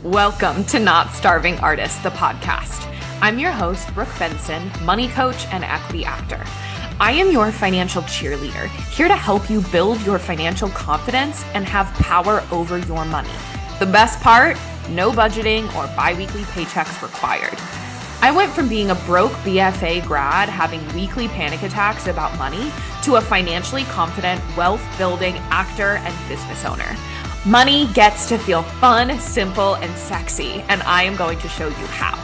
Welcome to Not Starving Artists, the podcast. I'm your host, Brooke Benson, money coach and equity actor. I am your financial cheerleader, here to help you build your financial confidence and have power over your money. The best part, no budgeting or bi-weekly paychecks required. I went from being a broke BFA grad having weekly panic attacks about money to a financially confident, wealth-building actor and business owner. Money gets to feel fun, simple, and sexy, and I am going to show you how.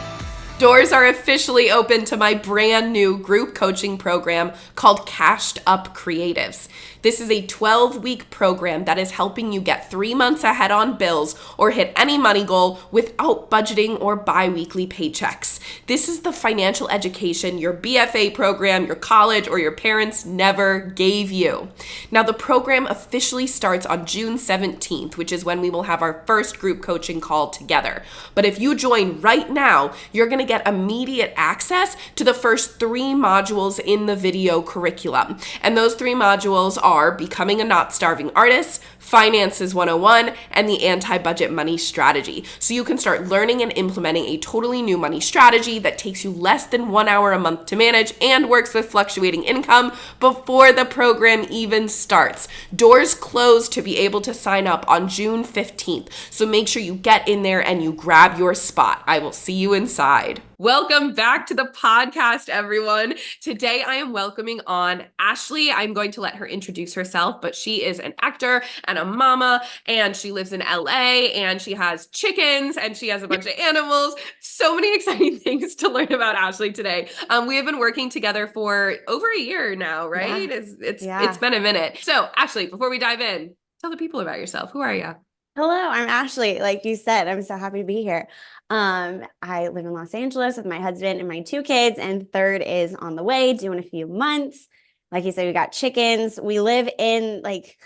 Doors are officially open to my brand new group coaching program called Cashed Up Creatives. This is a 12-week program that is helping you get 3 months ahead on bills or hit any money goal without budgeting or bi-weekly paychecks. This is the financial education your BFA program, your college, or your parents never gave you. Now, the program officially starts on June 17th, which is when we will have our first group coaching call together. But if you join right now, you're going to get immediate access to the first 3 modules in the video curriculum. And those 3 modules are Becoming a Not Starving Artist, Finances 101, and the Anti-Budget Money Strategy. So you can start learning and implementing a totally new money strategy that takes you less than 1 hour a month to manage and works with fluctuating income before the program even starts. Doors close to be able to sign up on June 15th. So make sure you get in there and you grab your spot. I will see you inside. Welcome back to the podcast, everyone. Today, I am welcoming on Ashley. I'm going to let her introduce herself, but she is an actor and a mama, and she lives in LA, and she has chickens, and she has a bunch of animals. So many exciting things to learn about Ashley today. We have been working together for over a year now, right? Yeah. It's been a minute. So, Ashley, before we dive in, tell the people about yourself. Who are you? Hello, I'm Ashley. Like you said, I'm so happy to be here. I live in Los Angeles with my husband and my 2 kids, and third is on the way, due in a few months. Like you said, we got chickens. We live in like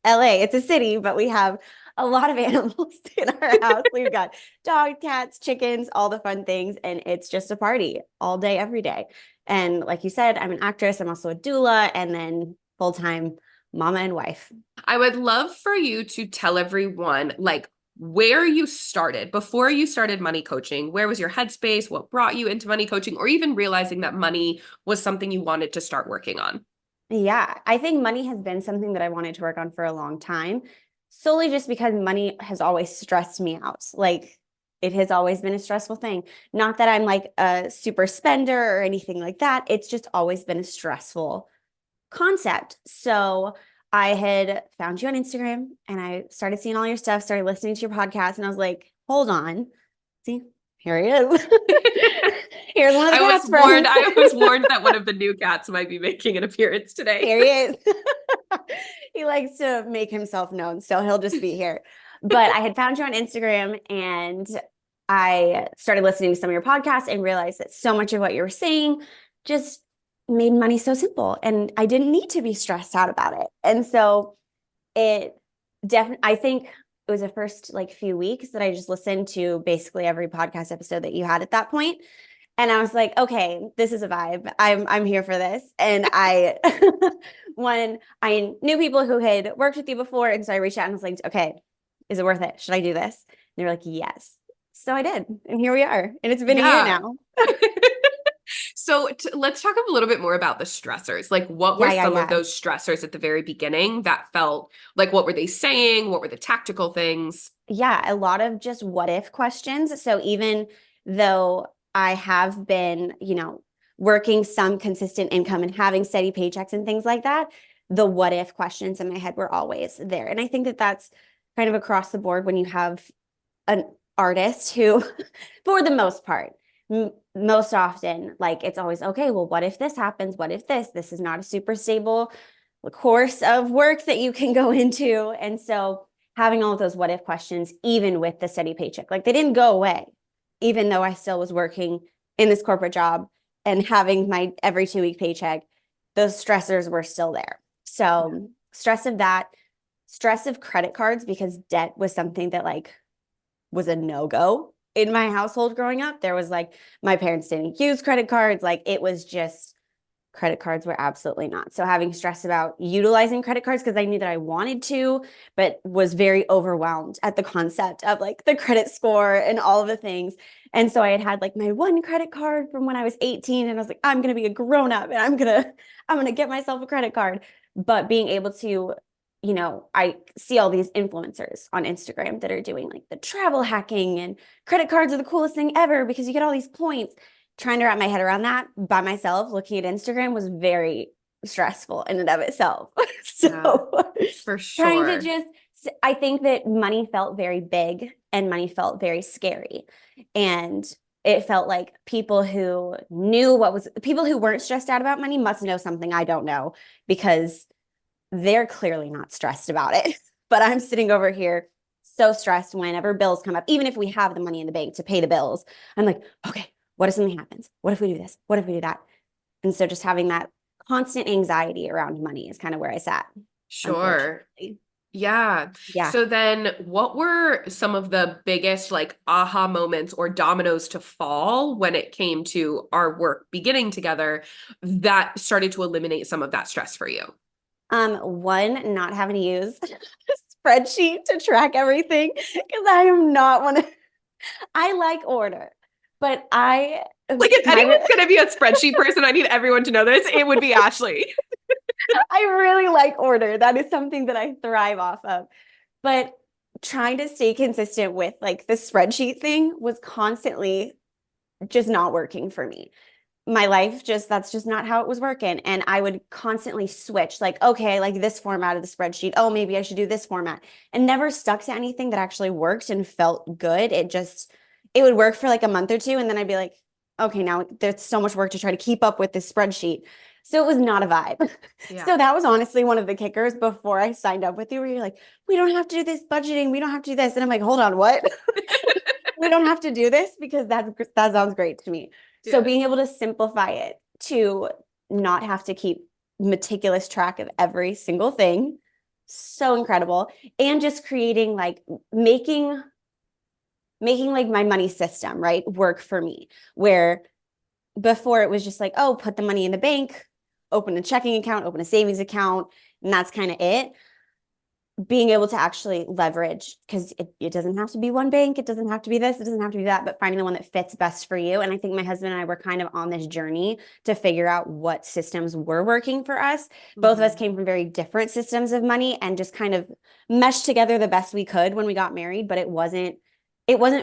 LA. It's a city, but we have a lot of animals in our house. We've got dogs, cats, chickens, all the fun things, and it's just a party all day, every day. And like you said, I'm an actress. I'm also a doula, and then full-time mama and wife. I would love for you to tell everyone, like, where you started before you started money coaching. Where was your headspace? What brought you into money coaching, or even realizing that money was something you wanted to start working on? Yeah, I think money has been something that I wanted to work on for a long time, solely just because money has always stressed me out. Like, it has always been a stressful thing. Not that I'm like a super spender or anything like that. It's just always been a stressful concept. So I had found you on Instagram and I started seeing all your stuff, started listening to your podcast, and I was like, hold on. See, here he is. Here's one of the cats friends. I was warned that one of the new cats might be making an appearance today. Here he is. He likes to make himself known, so he'll just be here. But I had found you on Instagram and I started listening to some of your podcasts and realized that so much of what you were saying just made money so simple, and I didn't need to be stressed out about it. And so it definitely, I think it was the first like few weeks that I just listened to basically every podcast episode that you had at that point. And I was like, okay, this is a vibe. I'm here for this. And I, when I knew people who had worked with you before, and so I reached out and was like, okay, is it worth it? Should I do this? And they were like, yes. So I did. And here we are. And it's been a year now. So let's talk a little bit more about the stressors. Like, what were some of those stressors at the very beginning that felt like, what were they saying? What were the tactical things? Yeah, a lot of just what if questions. So even though I have been, working some consistent income and having steady paychecks and things like that, the what if questions in my head were always there. And I think that that's kind of across the board when you have an artist who, for the most part, most often, like, it's always, okay, well, what if this happens? What if this is not a super stable course of work that you can go into? And so having all of those what if questions, even with the steady paycheck, like, they didn't go away, even though I still was working in this corporate job and having my every 2-week paycheck, those stressors were still there. So stress of that, stress of credit cards, because debt was something that like was a no-go in my household growing up. There was like, my parents didn't use credit cards. Like, it was just credit cards were absolutely not. So having stress about utilizing credit cards because I knew that I wanted to, but was very overwhelmed at the concept of like the credit score and all of the things. And so I had like my one credit card from when I was 18 and I was like, I'm going to be a grown up and I'm going to get myself a credit card. But being able to, I see all these influencers on Instagram that are doing like the travel hacking and credit cards are the coolest thing ever because you get all these points. Trying to wrap my head around that by myself, looking at Instagram was very stressful in and of itself. So for trying sure. to I think that money felt very big and money felt very scary. And it felt like people who weren't stressed out about money must know something I don't know because they're clearly not stressed about it. But I'm sitting over here so stressed whenever bills come up, even if we have the money in the bank to pay the bills. I'm like, okay, what if something happens? What if we do this? What if we do that? And so just having that constant anxiety around money is kind of where I sat. Sure. Yeah. Yeah. So then what were some of the biggest like aha moments or dominoes to fall when it came to our work beginning together that started to eliminate some of that stress for you? One, not having to use a spreadsheet to track everything because I am not one of, I like order, but like if anyone's going to be a spreadsheet person, I need everyone to know this, it would be Ashley. I really like order. That is something that I thrive off of. But trying to stay consistent with like the spreadsheet thing was constantly just not working for me. My life that's just not how it was working. And I would constantly switch like, okay, I like this format of the spreadsheet. Oh, maybe I should do this format and never stuck to anything that actually worked and felt good. It would work for like a month or two. And then I'd be like, okay, now there's so much work to try to keep up with this spreadsheet. So it was not a vibe. Yeah. So that was honestly one of the kickers before I signed up with you, where you're like, we don't have to do this budgeting. We don't have to do this. And I'm like, hold on, what? We don't have to do this because that sounds great to me. So being able to simplify it to not have to keep meticulous track of every single thing, so incredible. And just creating like making like my money system, right, work for me. Where before it was just like, oh, put the money in the bank, open a checking account, open a savings account, and that's kind of it. Being able to actually leverage, because it doesn't have to be one bank, it doesn't have to be this, it doesn't have to be that, but finding the one that fits best for you. And I think my husband and I were kind of on this journey to figure out what systems were working for us. Both of us came from very different systems of money and just kind of meshed together the best we could when we got married, but it wasn't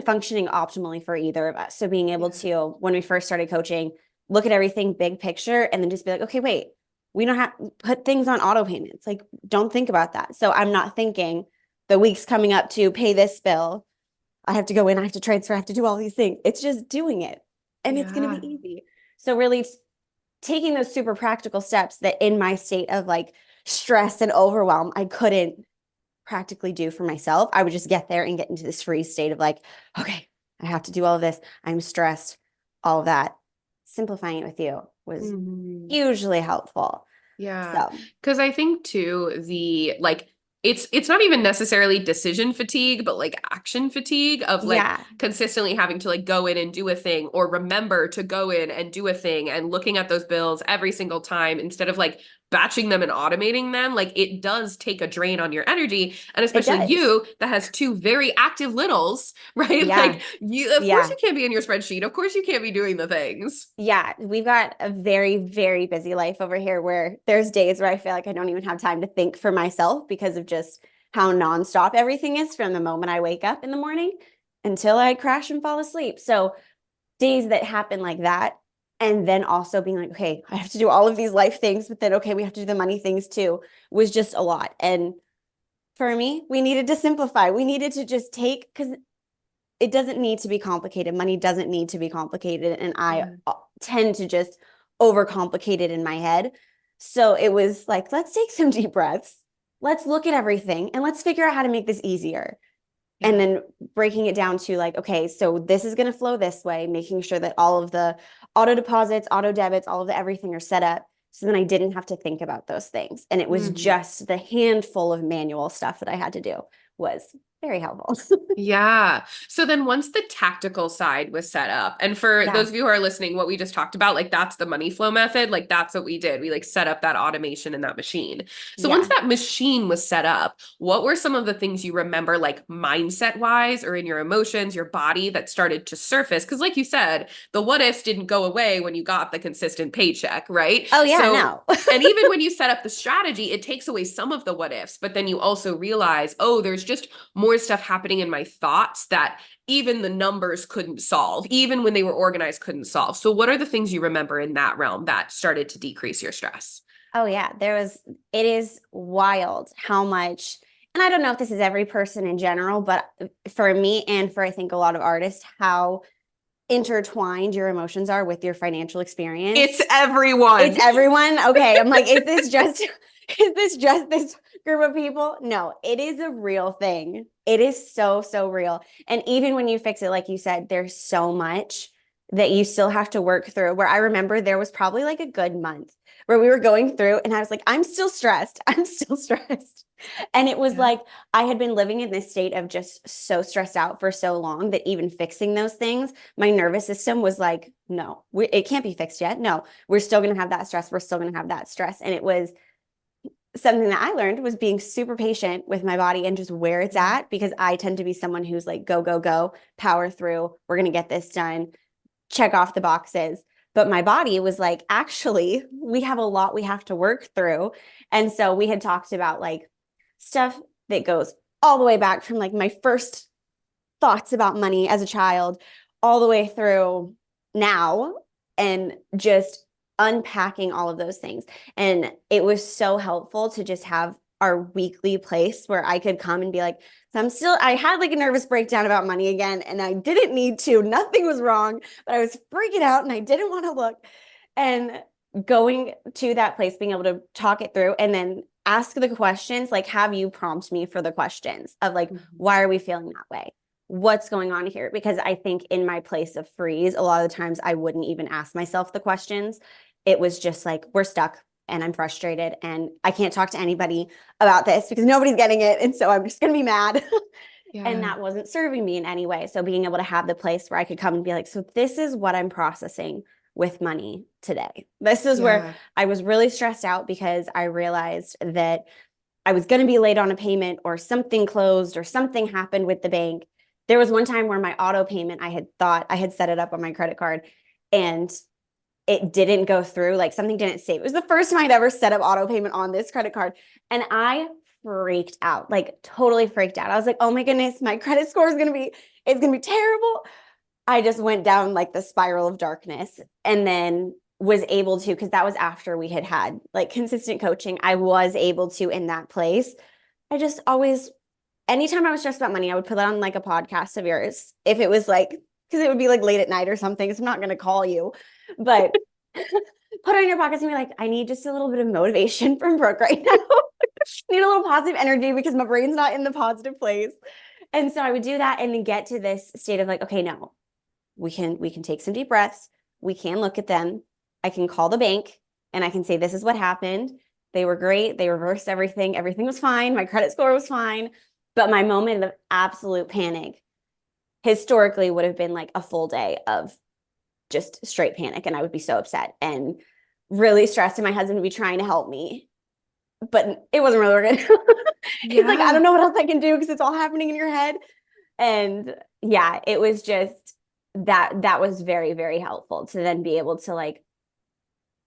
functioning optimally for either of us. So being able to, when we first started coaching, look at everything big picture and then just be like, okay, wait, we don't have to put things on auto payments. Like, don't think about that. So I'm not thinking the week's coming up to pay this bill. I have to go in, I have to transfer, I have to do all these things. It's just doing it. And it's going to be easy. So really taking those super practical steps that in my state of like stress and overwhelm, I couldn't practically do for myself. I would just get there and get into this freeze state of like, okay, I have to do all of this. I'm stressed, all of that. Simplifying it with you was hugely helpful. Yeah. Because I think too, it's not even necessarily decision fatigue, but like action fatigue of like consistently having to like go in and do a thing or remember to go in and do a thing and looking at those bills every single time instead of like batching them and automating them. Like it does take a drain on your energy. And especially you that has two very active littles, right? Yeah. Like of course you can't be in your spreadsheet. Of course you can't be doing the things. Yeah. We've got a very, very busy life over here where there's days where I feel like I don't even have time to think for myself because of just how nonstop everything is from the moment I wake up in the morning until I crash and fall asleep. So days that happen like that. And then also being like, okay, I have to do all of these life things, but then, okay, we have to do the money things too, was just a lot. And for me, we needed to simplify. We needed to just take, because it doesn't need to be complicated. Money doesn't need to be complicated. And I tend to just overcomplicate it in my head. So it was like, let's take some deep breaths. Let's look at everything and let's figure out how to make this easier. And then breaking it down to like, okay, so this is going to flow this way, making sure that all of the auto deposits, auto debits, all of the everything are set up. So then I didn't have to think about those things. And it was just the handful of manual stuff that I had to do was very helpful. Yeah. So then once the tactical side was set up, and for Yeah. those of you who are listening, what we just talked about, like that's the money flow method. Like that's what we did. We like set up that automation in that machine. So once Yeah. that machine was set up, what were some of the things you remember, like mindset wise or in your emotions, your body that started to surface? Because like you said, the what ifs didn't go away when you got the consistent paycheck, right? Oh yeah, So no. and even when you set up the strategy, it takes away some of the what ifs, but then you also realize, oh, there's just more stuff happening in my thoughts that even the numbers couldn't solve, even when they were organized, couldn't solve. So, what are the things you remember in that realm that started to decrease your stress? Oh yeah, it is wild how much, and I don't know if this is every person in general, but for me and for I think a lot of artists, how intertwined your emotions are with your financial experience. It's everyone. It's everyone. Okay. I'm like, is this just this group of people? No, it is a real thing. It is so, so real. And even when you fix it, like you said, there's so much that you still have to work through. Where I remember there was probably like a good month where we were going through and I was like, I'm still stressed. I'm still stressed. And it was like, I had been living in this state of just so stressed out for so long that even fixing those things, my nervous system was like, no, it can't be fixed yet. No, we're still going to have that stress. We're still going to have that stress. And it was something that I learned was being super patient with my body and just where it's at, because I tend to be someone who's like, go, go, go, power through. We're going to get this done. Check off the boxes. But my body was like, actually, we have a lot we have to work through. And so we had talked about like stuff that goes all the way back from like my first thoughts about money as a child all the way through now, and just unpacking all of those things. And it was so helpful to just have our weekly place where I could come and be like, so I had like a nervous breakdown about money again, and I didn't need to, nothing was wrong, but I was freaking out and I didn't want to look. And going to that place, being able to talk it through and then ask the questions, like have you prompt me for the questions of like, why are we feeling that way? What's going on here? Because I think in my place of freeze, a lot of the times I wouldn't even ask myself the questions. It was just like, we're stuck and I'm frustrated and I can't talk to anybody about this because nobody's getting it. And so I'm just going to be mad. And that wasn't serving me in any way. So being able to have the place where I could come and be like, so this is what I'm processing with money today. This is where I was really stressed out because I realized that I was going to be late on a payment or something closed or something happened with the bank. There was one time where my auto payment, I had thought I had set it up on my credit card and it didn't go through, like something didn't save. It was the first time I'd ever set up auto payment on this credit card. And I freaked out, like totally freaked out. I was like, oh my goodness, my credit score is it's going to be terrible. I just went down like the spiral of darkness, and then was able to, because that was after we had like consistent coaching, I was able to, in that place, I just always, anytime I was stressed about money, I would put on like a podcast of yours. If it was like, because it would be like late at night or something. So I'm not going to call you, but put on your podcast and be like, I need just a little bit of motivation from Brooke right now. Need a little positive energy because my brain's not in the positive place. And so I would do that and then get to this state of like, okay, no, we can take some deep breaths. We can look at them. I can call the bank and I can say, this is what happened. They were great. They reversed everything. Everything was fine. My credit score was fine. But my moment of absolute panic historically would have been like a full day of just straight panic. And I would be so upset and really stressed. And my husband would be trying to help me, but it wasn't really working. He's like, I don't know what else I can do because it's all happening in your head. And yeah, it was just that was very, very helpful to then be able to like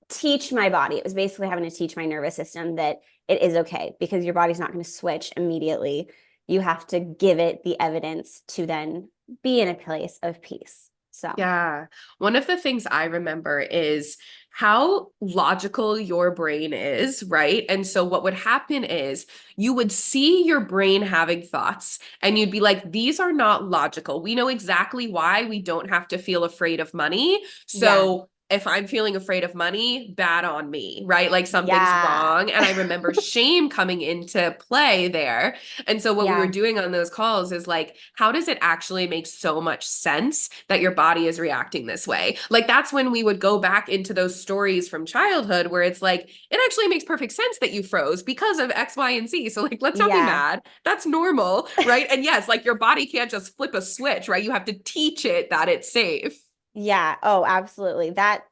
teach my body. It was basically having to teach my nervous system that it is okay because your body's not going to switch immediately. You have to give it the evidence to then be in a place of peace. So yeah, one of the things I remember is how logical your brain is, right? And so what would happen is you would see your brain having thoughts and you'd be like, these are not logical. We know exactly why we don't have to feel afraid of money. So if I'm feeling afraid of money, bad on me, right? Like something's Yeah. wrong. And I remember shame coming into play there. And so what we were Yeah. doing on those calls is like, how does it actually make so much sense that your body is reacting this way? Like that's when we would go back into those stories from childhood where it's like, it actually makes perfect sense that you froze because of X, Y, and Z. So like, let's not be Yeah. mad. That's normal, right? And yes, like your body can't just flip a switch, right? You have to teach it that it's safe. Yeah. Oh, absolutely. That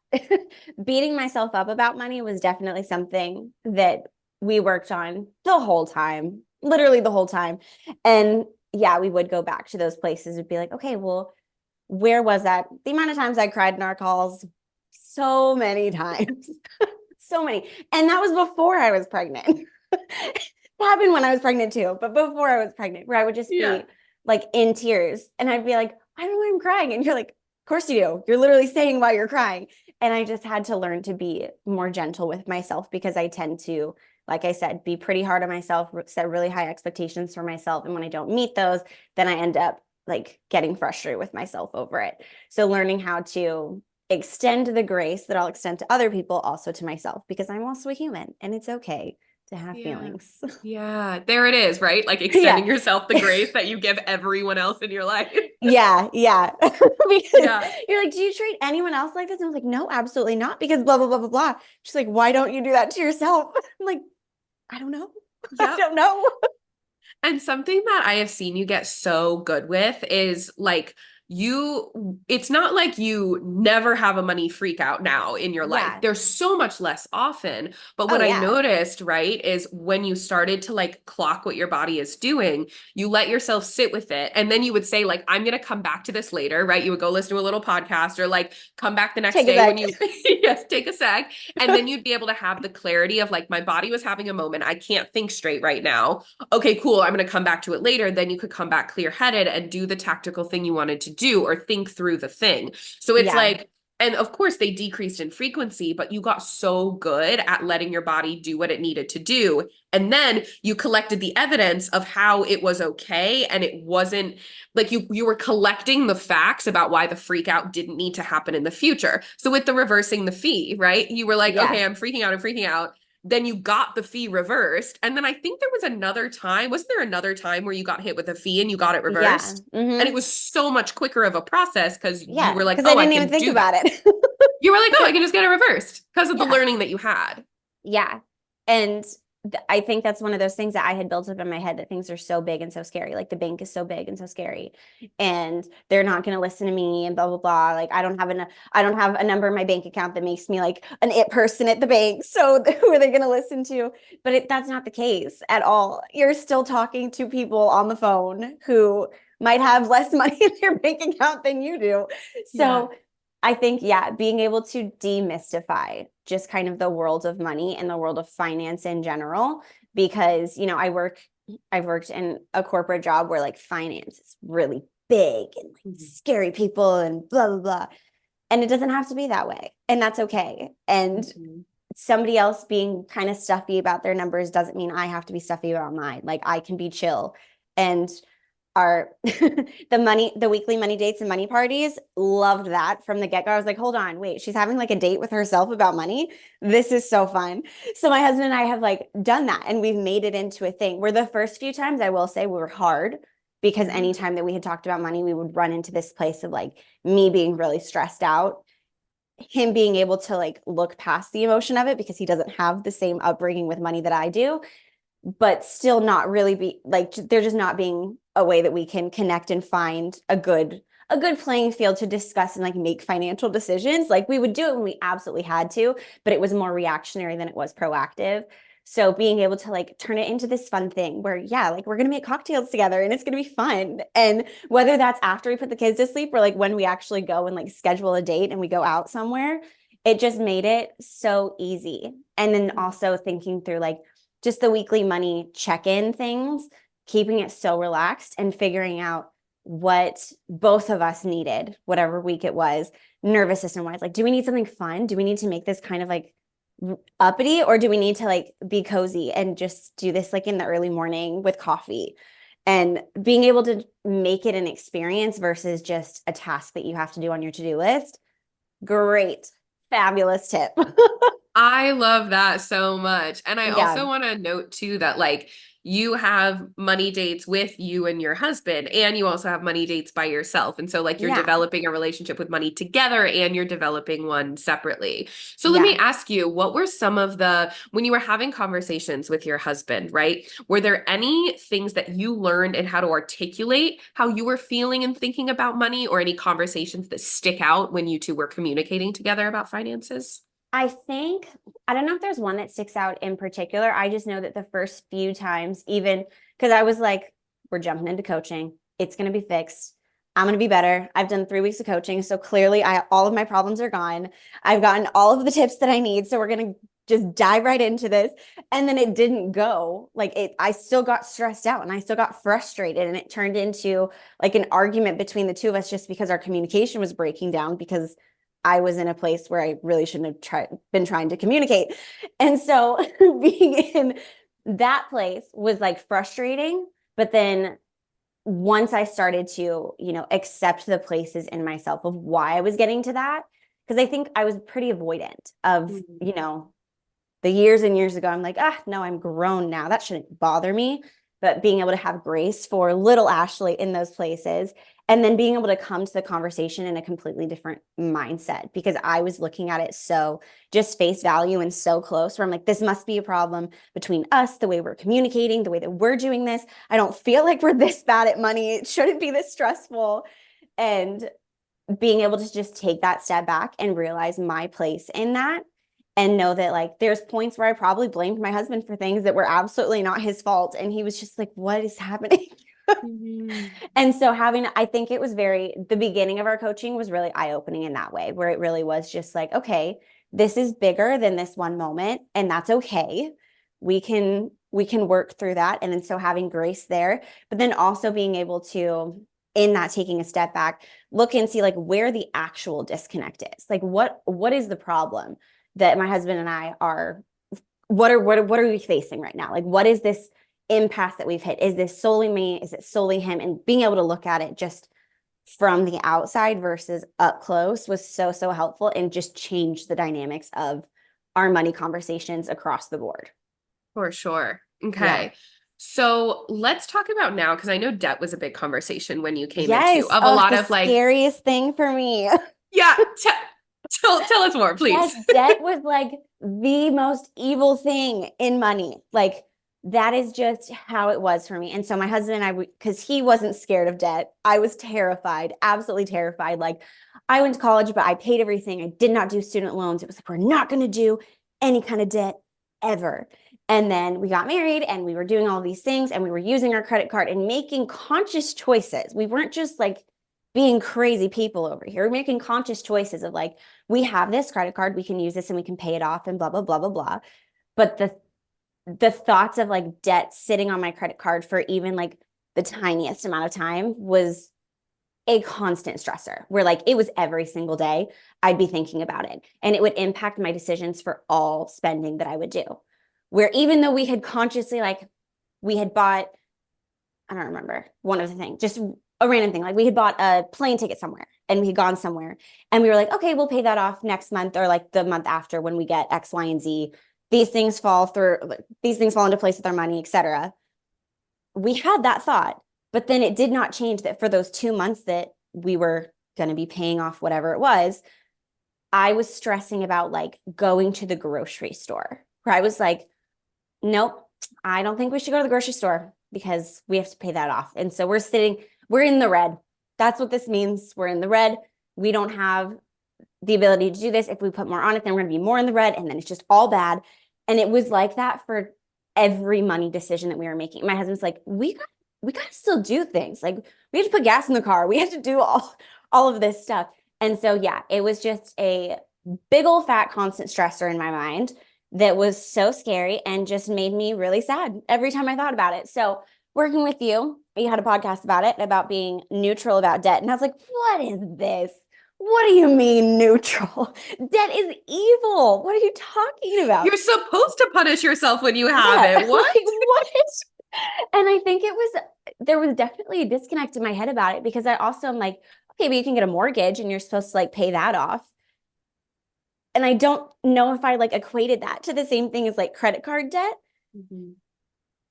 beating myself up about money was definitely something that we worked on the whole time, literally the whole time. And yeah, we would go back to those places and be like, okay, well, where was that? The amount of times I cried in our calls, so many times, so many. And that was before I was pregnant. It happened when I was pregnant too, but before I was pregnant, where I would just Yeah. be like in tears and I'd be like, I don't know why I'm crying. And you're like, of course you do. You're literally saying why you're crying. And I just had to learn to be more gentle with myself because I tend to, like I said, be pretty hard on myself, set really high expectations for myself. And when I don't meet those, then I end up like getting frustrated with myself over it. So learning how to extend the grace that I'll extend to other people, also to myself, because I'm also a human and it's okay to have Yeah. feelings. Yeah. There it is, right? Like extending Yeah. yourself the grace that you give everyone else in your life. Yeah. Yeah. Because Yeah. you're like, do you treat anyone else like this? And I was like, no, absolutely not. Because blah, blah, blah, blah, blah. She's like, why don't you do that to yourself? I'm like, I don't know. I Yep. don't know. And something that I have seen you get so good with is like it's not like you never have a money freak out now in your life. Yeah. There's so much less often. But Oh, what I yeah. noticed, right, is when you started to like clock what your body is doing, you let yourself sit with it. And then you would say, like, I'm going to come back to this later, right? You would go listen to a little podcast or like come back the next Take a day when sec. you, yes, take a sec. And then you'd be able to have the clarity of like, my body was having a moment. I can't think straight right now. Okay, cool. I'm going to come back to it later. Then you could come back clear headed and do the tactical thing you wanted to do or think through the thing. So it's Yeah. like, and of course they decreased in frequency, but you got so good at letting your body do what it needed to do. And then you collected the evidence of how it was okay. And it wasn't like you were collecting the facts about why the freak out didn't need to happen in the future. So with the reversing the fee, right? You were like, Yeah. okay, I'm freaking out. I'm freaking out. Then you got the fee reversed. And then I think there was another time, wasn't there another time where you got hit with a fee and you got it Yeah. reversed? And it Mm-hmm. was so much quicker of a process because you Yeah. were like, Because I oh, I didn't even can think do that. about it. You were like, oh, I can just get it reversed because of the Yeah. learning that you had. Yeah. And I think that's one of those things that I had built up in my head, that things are so big and so scary. Like the bank is so big and so scary, and they're not going to listen to me and blah, blah, blah. Like I don't have a number in my bank account that makes me like an it person at the bank. So who are they going to listen to? But that's not the case at all. You're still talking to people on the phone who might have less money in their bank account than you do. Yeah. So I think, yeah, being able to demystify just kind of the world of money and the world of finance in general, because, I've worked in a corporate job where like finance is really big and like scary people and blah, blah, blah. And it doesn't have to be that way. And that's okay. And somebody else being kind of stuffy about their numbers doesn't mean I have to be stuffy about mine. Like I can be chill. And our the weekly money dates and money parties, loved that from the get-go. I was like, hold on, wait, she's having like a date with herself about money. This is so fun. So my husband and I have like done that, and we've made it into a thing where the first few times, I will say, were hard, because anytime that we had talked about money, we would run into this place of like me being really stressed out, him being able to like look past the emotion of it because he doesn't have the same upbringing with money that I do, but still not really be like, there just not being a way that we can connect and find a good playing field to discuss and like make financial decisions. Like we would do it when we absolutely had to, but it was more reactionary than it was proactive. So being able to like turn it into this fun thing where, yeah, like we're going to make cocktails together and it's going to be fun. And whether that's after we put the kids to sleep or like when we actually go and like schedule a date and we go out somewhere, it just made it so easy. And then also thinking through like just the weekly money check-in things, keeping it so relaxed and figuring out what both of us needed, whatever week it was, nervous system wise. Like, do we need something fun? Do we need to make this kind of like uppity, or do we need to like be cozy and just do this like in the early morning with coffee? And being able to make it an experience versus just a task that you have to do on your to-do list. Great Fabulous tip. I love that so much. And I also Yeah. want to note too that like you have money dates with you and your husband, and you also have money dates by yourself. And so like you're Yeah. developing a relationship with money together and you're developing one separately. So let me Yeah. ask you, what were some of when you were having conversations with your husband, right? Were there any things that you learned in how to articulate how you were feeling and thinking about money, or any conversations that stick out when you two were communicating together about finances? I think, I don't know if there's one that sticks out in particular. I just know that the first few times, even because I was like, we're jumping into coaching, it's going to be fixed. I'm going to be better. I've done 3 weeks of coaching. So clearly all of my problems are gone. I've gotten all of the tips that I need. So we're going to just dive right into this. And then it didn't go I still got stressed out and I still got frustrated. And it turned into like an argument between the two of us just because our communication was breaking down because I was in a place where I really shouldn't have been trying to communicate. And so being in that place was like frustrating. But then once I started to, accept the places in myself of why I was getting to that, because I think I was pretty avoidant of, the years and years ago, I'm like, no, I'm grown now. That shouldn't bother me. But being able to have grace for little Ashley in those places, and then being able to come to the conversation in a completely different mindset, because I was looking at it so just face value and so close, where I'm like, this must be a problem between us, the way we're communicating, the way that we're doing this. I don't feel like we're this bad at money. It shouldn't be this stressful. And being able to just take that step back and realize my place in that, and know that like there's points where I probably blamed my husband for things that were absolutely not his fault. And he was just like, what is happening? Mm-hmm. And so I think it was the beginning of our coaching was really eye-opening in that way, where it really was just like, okay, this is bigger than this one moment, and that's okay. We can work through that. And then so having grace there, but then also being able to, in that, taking a step back, look and see like where the actual disconnect is. Like what is the problem that my husband and I are, what are we facing right now? Like, what is this impasse that we've hit? Is this solely me? Is it solely him? And being able to look at it just from the outside versus up close was so helpful, and just changed the dynamics of our money conversations across the board. For sure. Yeah. Okay. So let's talk about now, because I know debt was a big conversation when you came into, Yes. of a Oh, lot the of like, scariest thing for me. yeah, tell us more, please. Yes, debt was like the most evil thing in money. Like that is just how it was for me. And so my husband and I, because he wasn't scared of debt, I was terrified, absolutely terrified. Like I went to college, but I paid everything. I did not do student loans. It was like, we're not going to do any kind of debt ever. And then we got married and we were doing all these things and we were using our credit card and making conscious choices. We weren't just like being crazy people over here. We're making conscious choices of like, we have this credit card, we can use this and we can pay it off and blah, blah, blah, blah, blah. But the thoughts of like debt sitting on my credit card for even like the tiniest amount of time was a constant stressor, where like it was every single day I'd be thinking about it, and it would impact my decisions for all spending that I would do. Where even though we had consciously like, we had bought, I don't remember, one of the things, just a random thing. Like we had bought a plane ticket somewhere and we had gone somewhere and we were like, okay, we'll pay that off next month or like the month after when we get X, Y, and Z. These things fall into place with our money, etc. We had that thought, but then it did not change that for those 2 months that we were going to be paying off whatever it was, I was stressing about like going to the grocery store, where I was like, nope, I don't think we should go to the grocery store because we have to pay that off. And so we're in the red. That's what this means. We're in the red. We don't have the ability to do this. If we put more on it, then we're going to be more in the red. And then it's just all bad. And it was like that for every money decision that we were making. My husband's like, we got to still do things. Like we have to put gas in the car. We have to do all of this stuff. And so, yeah, it was just a big old fat constant stressor in my mind that was so scary and just made me really sad every time I thought about it. So working with you had a podcast about it, about being neutral about debt. And I was like, what is this? What do you mean neutral? Debt is evil. What are you talking about? You're supposed to punish yourself when you have it. What? Like, what? And I think there was definitely a disconnect in my head about it, because I also am like, okay, but you can get a mortgage and you're supposed to like pay that off. And I don't know if I like equated that to the same thing as like credit card debt. Mm-hmm.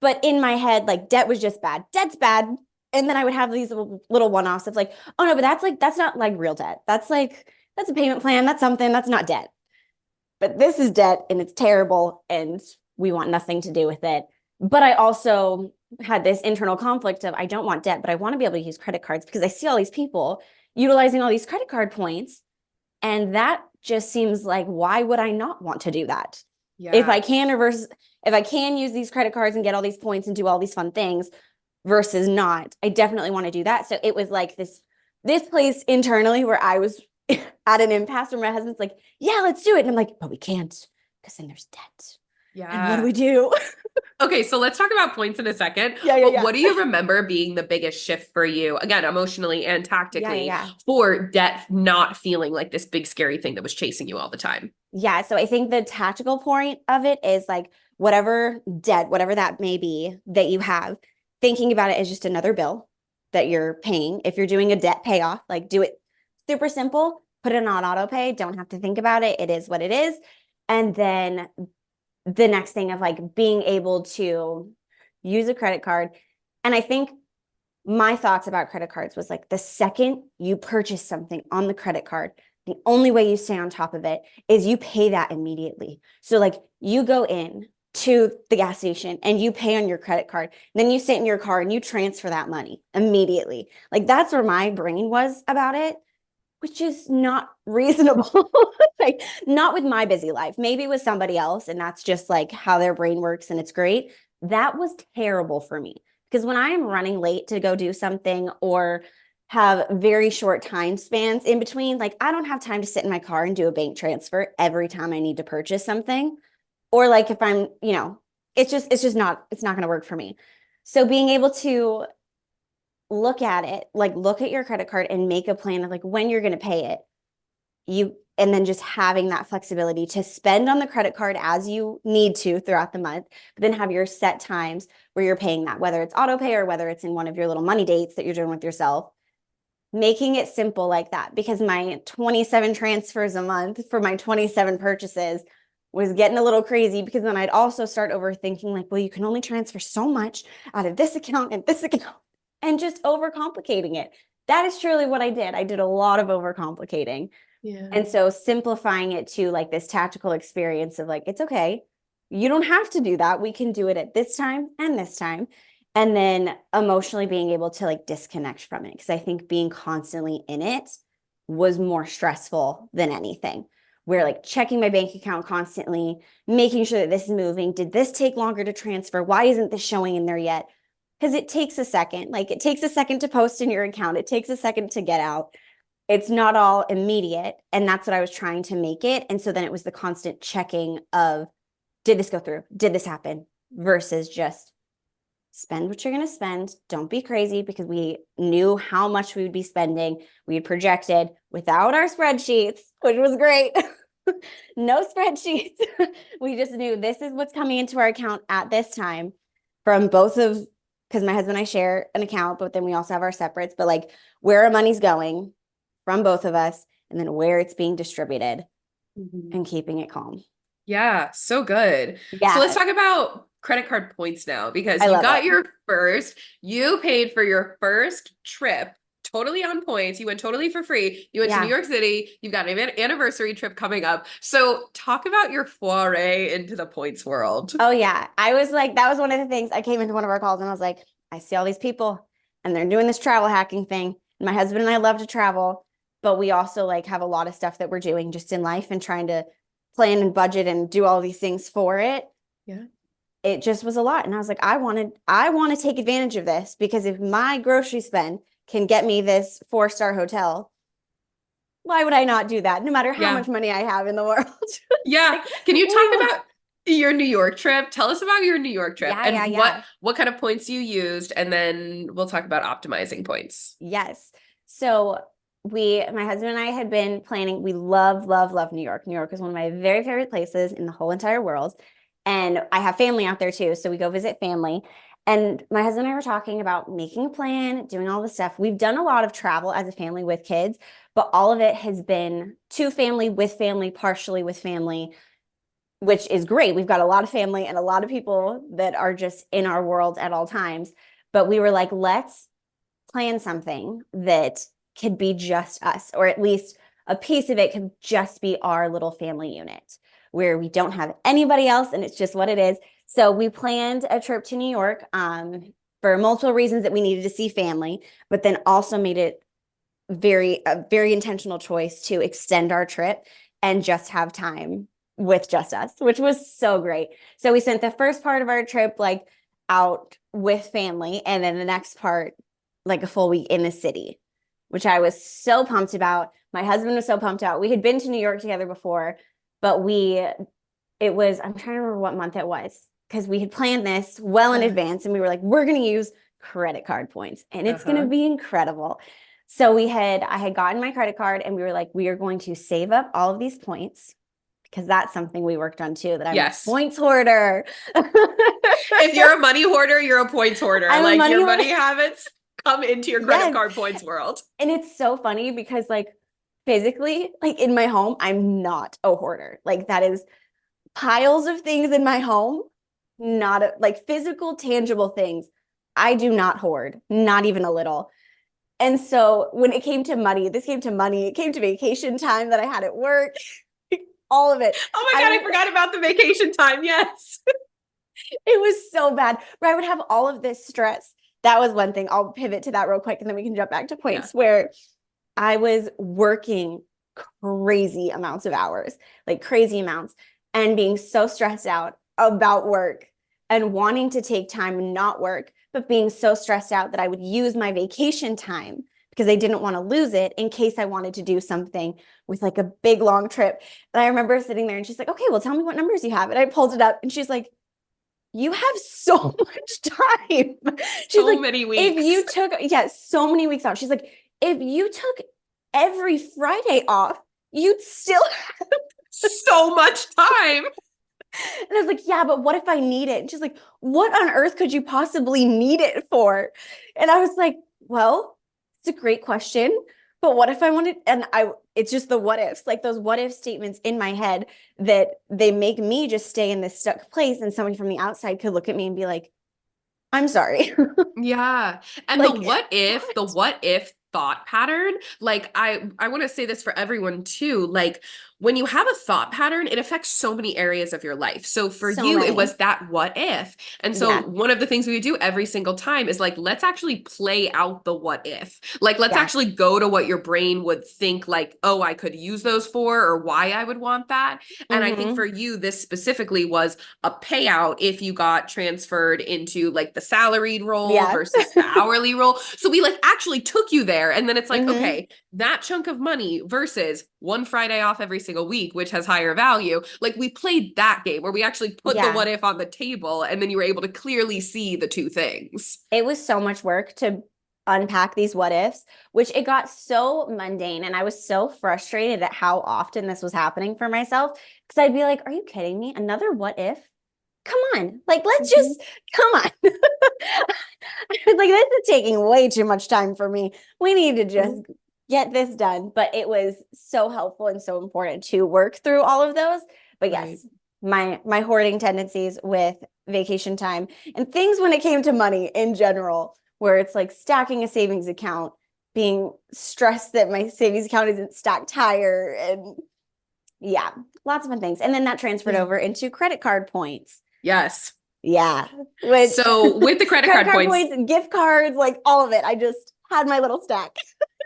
But in my head, like debt was just bad. Debt's bad. And then I would have these little one-offs of like, oh no, but that's not like real debt. That's a payment plan. That's something that's not debt. But this is debt and it's terrible and we want nothing to do with it. But I also had this internal conflict of I don't want debt, but I want to be able to use credit cards because I see all these people utilizing all these credit card points. And that just seems like, why would I not want to do that? Yeah. If I can use these credit cards and get all these points and do all these fun things versus not, I definitely want to do that. So it was like this place internally where I was at an impasse where my husband's like, yeah, let's do it. And I'm like, but we can't because then there's debt. Yeah. And what do we do? Okay, so let's talk about points in a second. Yeah. But what do you remember being the biggest shift for you, again, emotionally and tactically, for debt not feeling like this big scary thing that was chasing you all the time? Yeah. So I think the tactical point of it is like whatever debt, whatever that may be that you have, thinking about it as just another bill that you're paying. If you're doing a debt payoff, like do it super simple, put it on auto pay, don't have to think about it. It is what it is. And then the next thing of like being able to use a credit card. And I think my thoughts about credit cards was like the second you purchase something on the credit card, the only way you stay on top of it is you pay that immediately. So like you go in to the gas station and you pay on your credit card, then you sit in your car and you transfer that money immediately. Like that's where my brain was about it, which is not reasonable. Like not with my busy life, maybe with somebody else. And that's just like how their brain works and it's great. That was terrible for me because when I am running late to go do something or have very short time spans in between, like I don't have time to sit in my car and do a bank transfer every time I need to purchase something. Or like if I'm, it's not going to work for me. So being able to look at it, like look at your credit card and make a plan of like when you're going to pay it, and then just having that flexibility to spend on the credit card as you need to throughout the month, but then have your set times where you're paying that, whether it's auto pay or whether it's in one of your little money dates that you're doing with yourself, making it simple like that. Because my 27 transfers a month for my 27 purchases was getting a little crazy because then I'd also start overthinking like, well, you can only transfer so much out of this account and this account and just overcomplicating it. That is truly what I did. I did a lot of overcomplicating. Yeah. And so simplifying it to like this tactical experience of like, it's okay. You don't have to do that. We can do it at this time and this time. And then emotionally being able to like disconnect from it. Because I think being constantly in it was more stressful than anything. We're like checking my bank account constantly, making sure that this is moving. Did this take longer to transfer? Why isn't this showing in there yet? Because it takes a second. Like it takes a second to post in your account. It takes a second to get out. It's not all immediate. And that's what I was trying to make it. And so then it was the constant checking of, did this go through? Did this happen? Versus just spend what you're going to spend. Don't be crazy because we knew how much we would be spending. We had projected without our spreadsheets, which was great. No spreadsheets. We just knew this is what's coming into our account at this time from both of, because my husband and I share an account, but then we also have our separates, but like where our money's going from both of us and then where it's being distributed and keeping it calm. Yeah, so good. Yeah. So let's talk about credit card points now because you paid for your first trip totally on points. You went totally for free. You went to New York City. You've got an anniversary trip coming up. So talk about your foray into the points world. Oh yeah. I was like, that was one of the things I came into one of our calls and I was like, I see all these people and they're doing this travel hacking thing. And my husband and I love to travel, but we also like have a lot of stuff that we're doing just in life and trying to plan and budget and do all these things for it. Yeah. It just was a lot. And I was like, I want to take advantage of this because if my grocery spend can get me this 4-star hotel, why would I not do that? No matter how much money I have in the world. Yeah. Can you talk about your New York trip? Tell us about your New York trip what kind of points you used. And then we'll talk about optimizing points. Yes. So my husband and I had been planning. We love, love, love New York. New York is one of my very favorite places in the whole entire world. And I have family out there too. So we go visit family. And my husband and I were talking about making a plan, doing all this stuff. We've done a lot of travel as a family with kids, but all of it has been to family, with family, partially with family, which is great. We've got a lot of family and a lot of people that are just in our world at all times. But we were like, let's plan something that could be just us, or at least a piece of it could just be our little family unit where we don't have anybody else and it's just what it is. So we planned a trip to New York for multiple reasons that we needed to see family, but then also made it a very intentional choice to extend our trip and just have time with just us, which was so great. So we spent the first part of our trip like out with family, and then the next part like a full week in the city, which I was so pumped about. My husband was so pumped out. We had been to New York together before, but it was, I'm trying to remember what month it was, because we had planned this well in advance, and we were like, we're going to use credit card points and it's going to be incredible. So I had gotten my credit card, and we were like, we are going to save up all of these points, because that's something we worked on too, that I'm a points hoarder. If you're a money hoarder, you're a points hoarder. Money habits come into your credit card points world. And it's so funny because like physically, like in my home, I'm not a hoarder. Like that is piles of things in my home, not like physical, tangible things. I do not hoard, not even a little. And so when it came to money, it came to vacation time that I had at work, all of it. Oh my God, I forgot about the vacation time. Yes. It was so bad. But I would have all of this stress. That was one thing. I'll pivot to that real quick, and then we can jump back to points where I was working crazy amounts of hours, like crazy amounts, and being so stressed out about work and wanting to take time and not work, but being so stressed out that I would use my vacation time because I didn't want to lose it in case I wanted to do something with like a big long trip. And I remember sitting there and she's like, okay, well, tell me what numbers you have. And I pulled it up and she's like, you have so much time. She's so like, many weeks. If you took, so many weeks off. She's like, if you took every Friday off, you'd still have so much time. And I was like, yeah, but what if I need it? And she's like, what on earth could you possibly need it for? And I was like, well, it's a great question. But what if I wanted, it's just the what ifs, like those what if statements in my head that they make me just stay in this stuck place. And somebody from the outside could look at me and be like, I'm sorry. Yeah. And like, the what if thought pattern, like I want to say this for everyone too, like when you have a thought pattern, it affects so many areas of your life. So for you, it was that what if. And so one of the things we would do every single time is like, let's actually play out the what if. Like, let's actually go to what your brain would think like, oh, I could use those for, or why I would want that. And I think for you, this specifically was a payout if you got transferred into like the salaried role versus the hourly role. So we like actually took you there. And then it's like, okay, that chunk of money versus one Friday off every single week, which has higher value. Like we played that game where we actually put the what if on the table, and then you were able to clearly see the two things. It was so much work to unpack these what ifs, which it got so mundane. And I was so frustrated at how often this was happening for myself. Because I'd be like, are you kidding me? Another what if? Come on. Like, let's just, come on. I was like, this is taking way too much time for me. We need to just get this done. But it was so helpful and so important to work through all of those. But yes, my hoarding tendencies with vacation time and things when it came to money in general, where it's like stacking a savings account, being stressed that my savings account isn't stacked higher, and lots of fun things. And then that transferred over into credit card points. Yes. Yeah. So with the credit card points, gift cards, like all of it, I just had my little stack.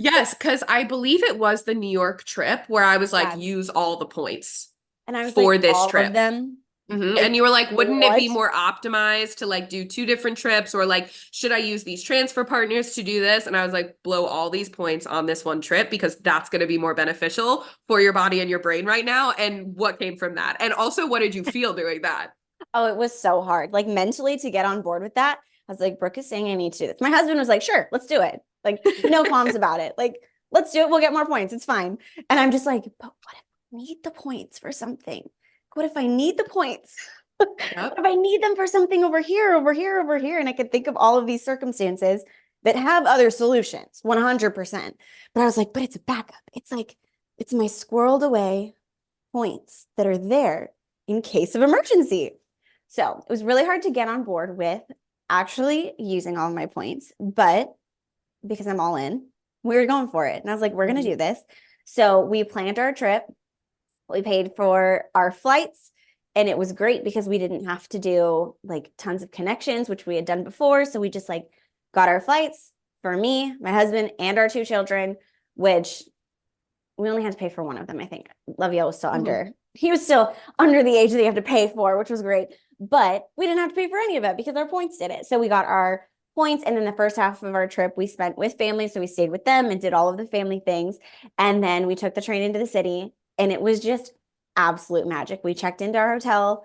Yes, because I believe it was the New York trip where I was like, use all the points and I was for like, this all trip. Of them. And you were like, wouldn't it be more optimized to like do 2 different trips, or like, should I use these transfer partners to do this? And I was like, blow all these points on this one trip because that's going to be more beneficial for your body and your brain right now. And what came from that? And also, what did you feel doing that? Oh, it was so hard. Like mentally to get on board with that. I was like, Brooke is saying I need to do this. My husband was like, sure, let's do it. Like, no qualms about it. Like, let's do it. We'll get more points. It's fine. And I'm just like, but what if I need the points for something? What if I need the points Yep. If I need them for something over here, over here, over here, and I could think of all of these circumstances that have other solutions, 100%. But I was like, but it's a backup. It's like, it's my squirreled away points that are there in case of emergency. So it was really hard to get on board with actually using all of my points, but because I'm all in, we were going for it. And I was like, we're going to do this. So we planned our trip. We paid for our flights. And it was great because we didn't have to do like tons of connections, which we had done before. So we just like got our flights for me, my husband, and our 2 children, which we only had to pay for one of them, I think. Lavielle was still he was still under the age that you have to pay for, which was great. But we didn't have to pay for any of it because our points did it. So we got our points. And then the first half of our trip we spent with family. So we stayed with them and did all of the family things. And then we took the train into the city. And it was just absolute magic. We checked into our hotel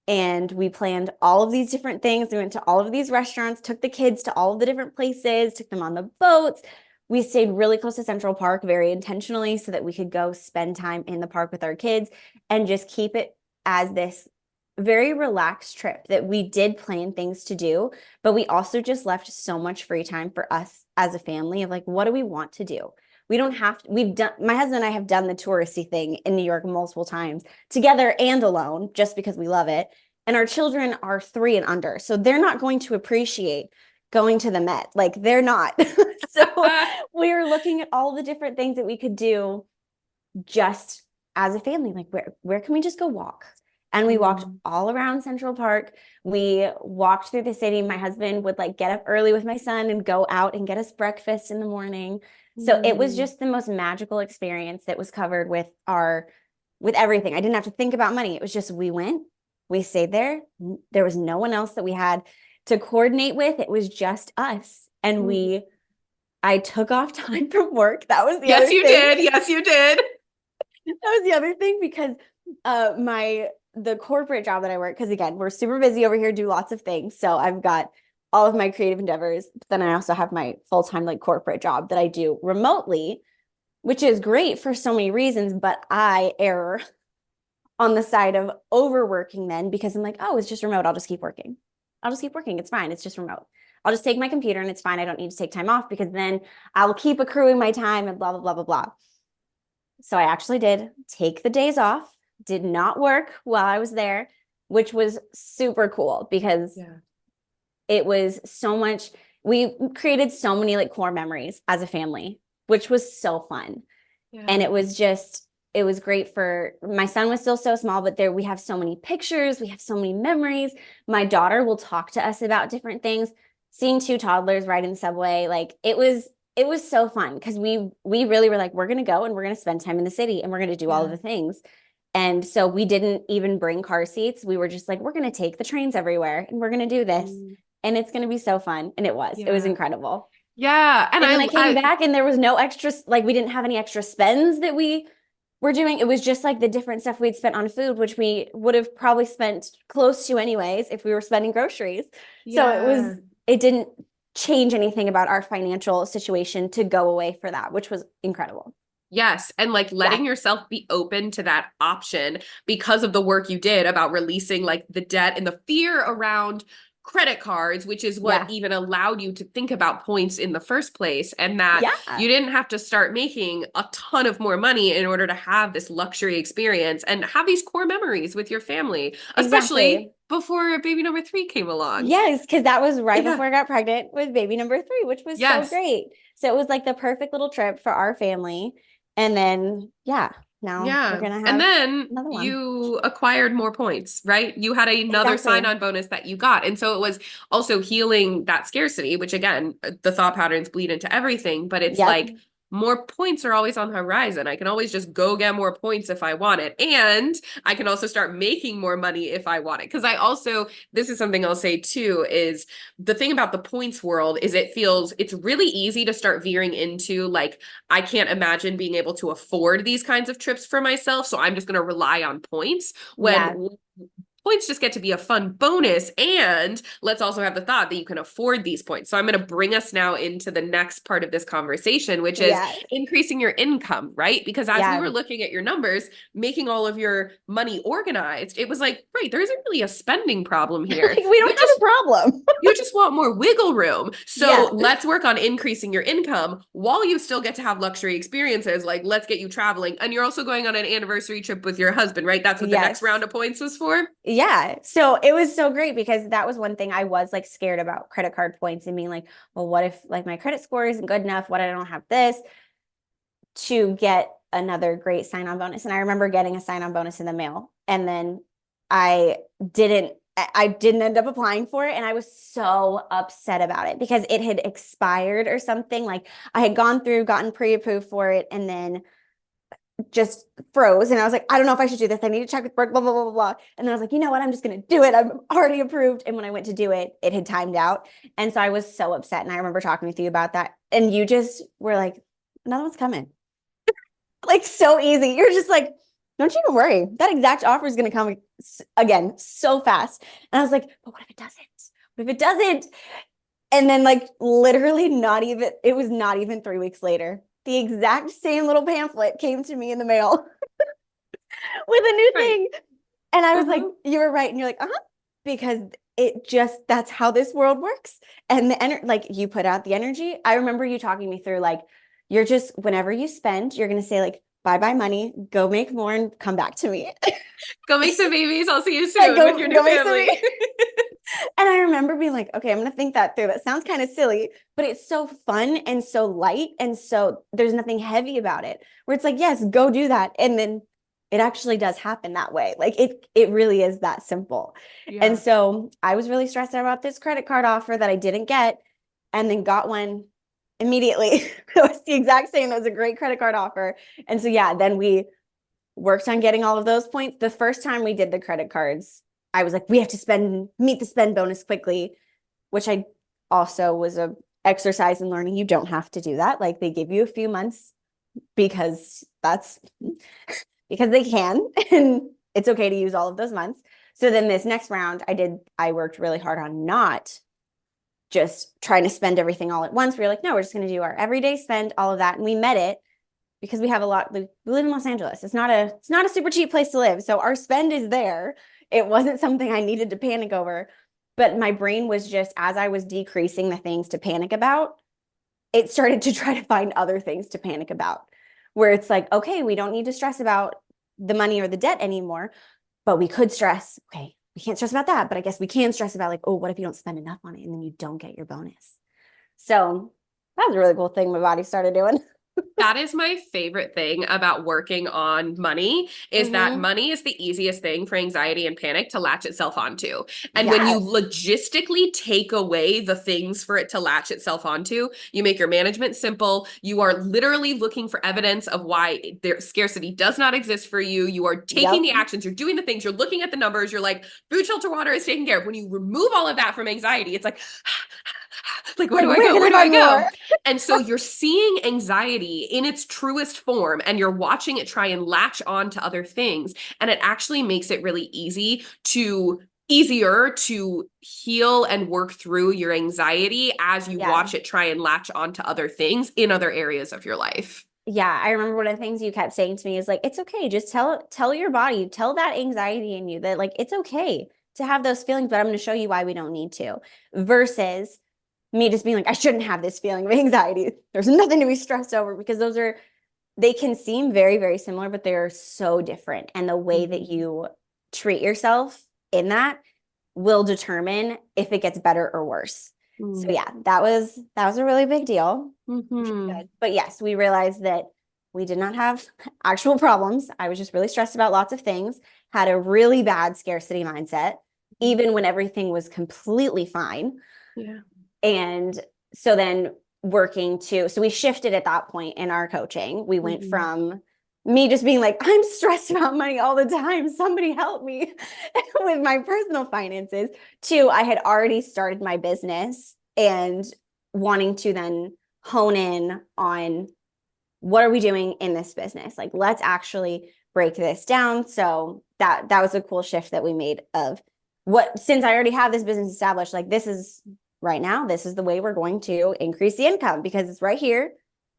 and we planned all of these different things. We went to all of these restaurants, took the kids to all of the different places, took them on the boats. We stayed really close to Central Park very intentionally so that we could go spend time in the park with our kids and just keep it as this very relaxed trip that we did plan things to do, but we also just left so much free time for us as a family of like, what do we want to do? We don't have to, my husband and I have done the touristy thing in New York multiple times together and alone just because we love it. And our children are 3 and under. So they're not going to appreciate going to the Met. Like they're not. So we were looking at all the different things that we could do just as a family. Like where can we just go walk? And we walked all around Central Park. We walked through the city. My husband would like get up early with my son and go out and get us breakfast in the morning. So it was just the most magical experience that was covered with everything. I didn't have to think about money. It was just, we went, we stayed there. There was no one else that we had to coordinate with. It was just us. And I took off time from work. That was the other thing. Yes, you did. That was the other thing because the corporate job that I work, because again, we're super busy over here, do lots of things. So I've got all of my creative endeavors, but then I also have my full-time like corporate job that I do remotely, which is great for so many reasons, but I err on the side of overworking then because I'm like, oh, it's just remote. I'll just keep working. It's fine. It's just remote. I'll just take my computer and it's fine. I don't need to take time off because then I'll keep accruing my time and blah, blah, blah, blah, blah. So I actually did take the days off, did not work while I was there, which was super cool because it was so much, we created so many like core memories as a family, which was so fun. And it was great for, my son was still so small, but we have so many pictures, we have so many memories. My daughter will talk to us about different things, seeing 2 toddlers ride in the subway. Like it was so fun because we really were like, we're going to go and we're going to spend time in the city and we're going to do all of the things. And so we didn't even bring car seats. We were just like, we're going to take the trains everywhere and we're going to do this. And it's going to be so fun. And it was incredible. Yeah. And then I came back and there was no extra, like we didn't have any extra spends that we were doing. It was just like the different stuff we'd spent on food, which we would have probably spent close to anyways if we were spending groceries. So it didn't change anything about our financial situation to go away for that, which was incredible. Yes. And like letting yourself be open to that option because of the work you did about releasing like the debt and the fear around credit cards, which is what even allowed you to think about points in the first place. And that you didn't have to start making a ton of more money in order to have this luxury experience and have these core memories with your family, especially before baby number 3 came along. Yes, because that was right before I got pregnant with baby number 3, which was so great. So it was like the perfect little trip for our family. And then, now we're going to have and then another one. You acquired more points, right? You had another sign-on bonus that you got. And so it was also healing that scarcity, which again, the thought patterns bleed into everything, but it's like more points are always on the horizon. I can always just go get more points if I want it. And I can also start making more money if I want it. Because this is something I'll say too, is the thing about the points world is it's really easy to start veering into like, I can't imagine being able to afford these kinds of trips for myself. So I'm just going to rely on points when points just get to be a fun bonus. And let's also have the thought that you can afford these points. So I'm going to bring us now into the next part of this conversation, which is Yeah. increasing your income, right? Because as we Yeah. were looking at your numbers, making all of your money organized, it was like, right, there isn't really a spending problem here. Like, we don't have a problem. You just want more wiggle room. So Yeah. let's work on increasing your income while you still get to have luxury experiences. Like, let's get you traveling. And you're also going on an anniversary trip with your husband, right? That's what the next Yes. round of points was for. Yeah. So it was so great because that was one thing I was like scared about credit card points and being like, well, what if like my credit score isn't good enough? What if I don't have this to get another great sign-on bonus? And I remember getting a sign-on bonus in the mail, and then I didn't end up applying for it. And I was so upset about it because it had expired or something. Like I had gone through, gotten pre-approved for it, and then just froze. And I was like, I don't know if I should do this. I need to check with Brooke, blah, blah, blah, blah, blah. And then I was like, you know what? I'm just going to do it. I'm already approved. And when I went to do it, it had timed out. And so I was so upset. And I remember talking with you about that. And you just were like, another one's coming. Like so easy. You're just like, don't you worry. That exact offer is going to come again so fast. And I was like, but what if it doesn't? What if it doesn't? And then like literally it was not even 3 weeks later. The exact same little pamphlet came to me in the mail with a new thing. And I was like, you were right. And you're like, because that's how this world works. And like you put out the energy. I remember you talking me through, like, you're just, whenever you spend, you're going to say like, bye-bye money, go make more and come back to me. Go make some babies. I'll see you soon with your new family. And I remember being like, okay, I'm going to think that through. That sounds kind of silly, but it's so fun and so light. And so there's nothing heavy about it, where it's like, yes, go do that. And then it actually does happen that way. Like it really is that simple. Yeah. And so I was really stressed out about this credit card offer that I didn't get, and then got one immediately. It was the exact same. That was a great credit card offer. And so, yeah, then we worked on getting all of those points. The first time we did the credit cards, I was like, we have to meet the spend bonus quickly, which I also was a exercise in learning. You don't have to do that. Like they give you a few months because they can, and it's okay to use all of those months. So then this next round I worked really hard on not just trying to spend everything all at once. We were like, no, we're just going to do our everyday spend, all of that. And we met it because we live in Los Angeles. It's not a super cheap place to live. So our spend is there. It wasn't something I needed to panic over, but my brain was just, as I was decreasing the things to panic about, it started to try to find other things to panic about, where it's like, okay, we don't need to stress about the money or the debt anymore, but we could stress, okay, we can't stress about that, but I guess we can stress about like, oh, what if you don't spend enough on it and then you don't get your bonus? So that was a really cool thing my body started doing. That is my favorite thing about working on money, is that money is the easiest thing for anxiety and panic to latch itself onto. And when you logistically take away the things for it to latch itself onto, you make your management simple. You are literally looking for evidence of why scarcity does not exist for you. You are taking the actions, you're doing the things, you're looking at the numbers, you're like, food, shelter, water is taken care of. When you remove all of that from anxiety, it's like, where do I go? Where do I go? And so you're seeing anxiety in its truest form, and you're watching it try and latch on to other things. And it actually makes it really easier to heal and work through your anxiety as you watch it try and latch on to other things in other areas of your life. Yeah, I remember one of the things you kept saying to me is like, it's okay. Just tell your body, tell that anxiety in you that like, it's okay to have those feelings, but I'm going to show you why we don't need to, versus me just being like, I shouldn't have this feeling of anxiety. There's nothing to be stressed over, because they can seem very, very similar, but they're so different. And the way that you treat yourself in that will determine if it gets better or worse. So yeah, that was a really big deal. But yes, we realized that we did not have actual problems. I was just really stressed about lots of things, had a really bad scarcity mindset, even when everything was completely fine. Yeah. And so then so we shifted at that point in our coaching. We went from me just being like, I'm stressed about money all the time, somebody help me with my personal finances, to I had already started my business and wanting to then hone in on what are we doing in this business? Like, let's actually break this down. So that was a cool shift that we made of since I already have this business established, like this is right now, this is the way we're going to increase the income because it's right here.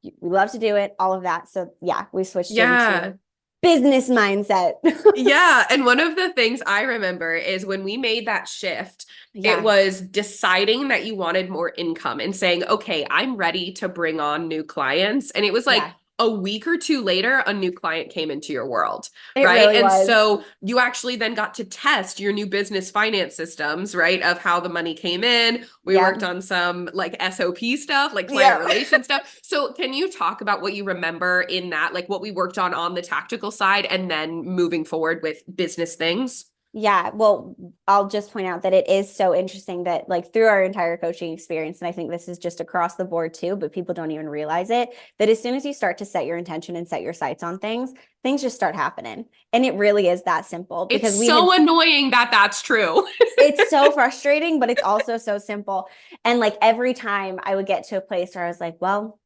We love to do it, all of that. So yeah, we switched into business mindset. Yeah. And one of the things I remember is when we made that shift, Yeah. it was deciding that you wanted more income and saying, okay, I'm ready to bring on new clients. And it was like, Yeah. a week or two later, a new client came into your world, It right? really And was. so you actually then got to test your new business finance systems, right? Of how the money came in. We Yeah. worked on some like SOP stuff, like client relation stuff. So can you talk about what you remember in that, like what we worked on the tactical side and then moving forward with business things? Yeah, well, I'll just point out that it is so interesting that like through our entire coaching experience, and I think this is just across the board too, but people don't even realize it, that as soon as you start to set your intention and set your sights on things just start happening. And it really is that simple because It's so annoying that that's true. it's so frustrating, but it's also so simple. And like every time I would get to a place where I was like, well,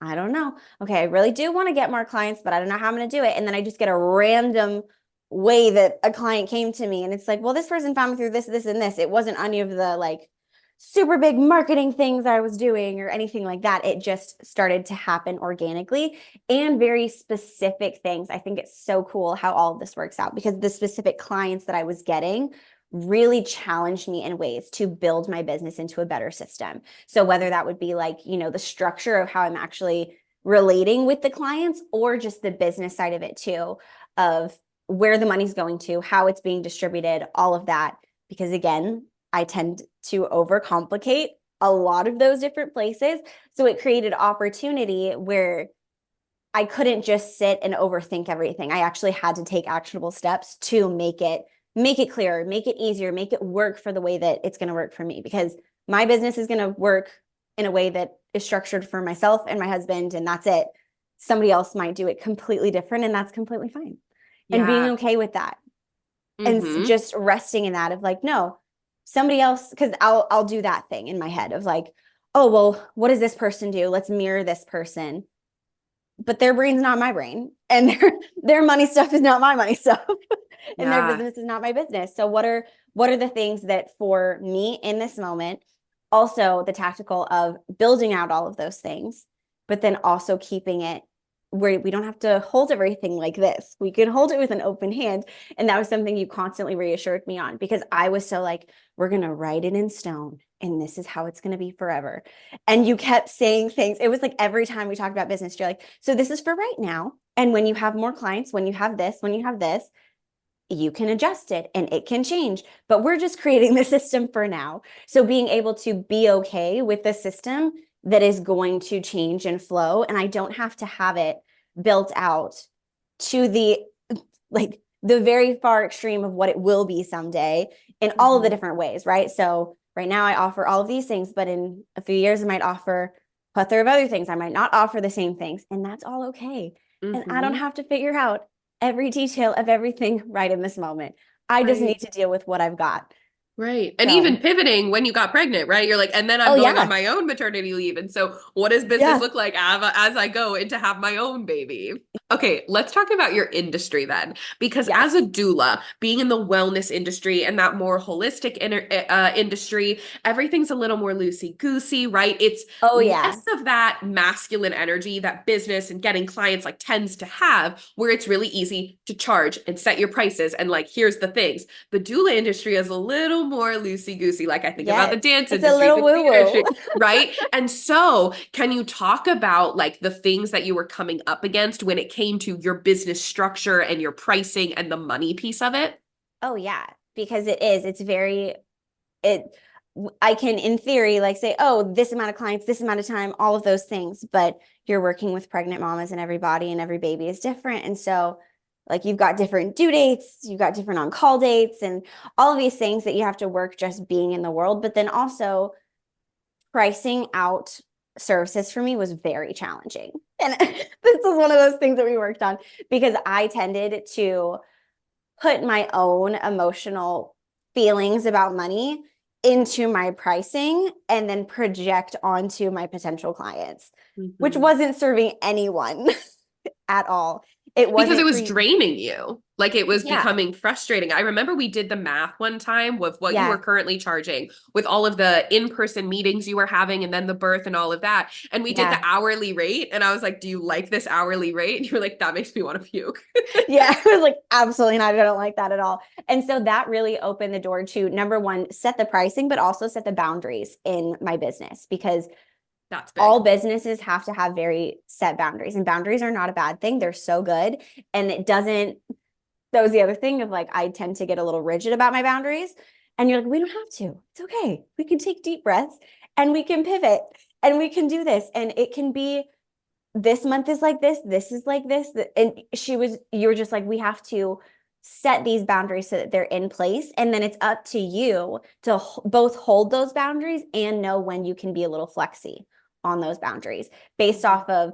I don't know. Okay, I really do want to get more clients, but I don't know how I'm going to do it. And then I just get a random way that a client came to me and it's like, well, this person found me through this, this, and this. It wasn't any of the like super big marketing things I was doing or anything like that. It just started to happen organically and very specific things. I think it's so cool how all of this works out because the specific clients that I was getting really challenged me in ways to build my business into a better system. So whether that would be like, the structure of how I'm actually relating with the clients or just the business side of it too, of where the money's going to, how it's being distributed, all of that. Because again, I tend to overcomplicate a lot of those different places. So it created opportunity where I couldn't just sit and overthink everything. I actually had to take actionable steps to make it clearer, make it easier, make it work for the way that it's going to work for me. Because my business is going to work in a way that is structured for myself and my husband, and that's it. Somebody else might do it completely different, and that's completely fine. And being okay with that. And just resting in that of like, no, somebody else, because I'll do that thing in my head of like, oh, well, what does this person do? Let's mirror this person. But their brain's not my brain. And their money stuff is not my money stuff. And their business is not my business. So what are the things that for me in this moment, also the tactical of building out all of those things, but then also keeping it where we don't have to hold everything like this. We can hold it with an open hand. And that was something you constantly reassured me on because I was so like, we're going to write it in stone and this is how it's going to be forever. And you kept saying things. It was like every time we talked about business, you're like, so this is for right now. And when you have more clients, when you have this, you can adjust it and it can change, but we're just creating the system for now. So being able to be okay with the system that is going to change and flow. And I don't have to have it built out to the very far extreme of what it will be someday in all of the different ways, right? So right now I offer all of these things, but in a few years I might offer a plethora of other things. I might not offer the same things, and that's all okay. And I don't have to figure out every detail of everything right in this moment. I just need to deal with what I've got. Right. And even pivoting when you got pregnant, right? You're like, and then I'm going on my own maternity leave. And so what does business look like as I go into have my own baby? Okay, let's talk about your industry then. Because as a doula, being in the wellness industry and that more holistic industry, everything's a little more loosey-goosey, right? It's less of that masculine energy that business and getting clients like tends to have, where it's really easy to charge and set your prices. And like, here's the things. The doula industry is a little more loosey-goosey. Like I think about the dance industry, it's a little woo-woo, right? And so can you talk about like the things that you were coming up against when it came to your business structure and your pricing and the money piece of it? Oh yeah, because it's very, I can in theory like say, oh, this amount of clients, this amount of time, all of those things, but you're working with pregnant mamas and every body and every baby is different. And so like you've got different due dates, you've got different on-call dates and all of these things that you have to work just being in the world. But then also pricing out services for me was very challenging. And this is one of those things that we worked on because I tended to put my own emotional feelings about money into my pricing and then project onto my potential clients, which Mhm. wasn't serving anyone at all. It Because it wasn't was draining you. Like it was yeah, becoming frustrating. I remember we did the math one time with what you were yeah, currently charging with all of the in-person meetings you were having and then the birth and all of that. And we did the yeah. hourly rate. And I was like, do you like this hourly rate? And you were like, that makes me want to puke. Yeah, I was like, absolutely not. I don't like that at all. And so that really opened the door to number one, set the pricing, but also set the boundaries in my business, because That's all big. businesses have to have very set boundaries, and boundaries are not a bad thing. They're so good. And it doesn't, that was the other thing of like, I tend to get a little rigid about my boundaries. And you're like, we don't have to. It's okay. We can take deep breaths and we can pivot and we can do this. And it can be this month is like this is like this. And you were just like, we have to set these boundaries so that they're in place. And then it's up to you to both hold those boundaries and know when you can be a little flexy on those boundaries based off of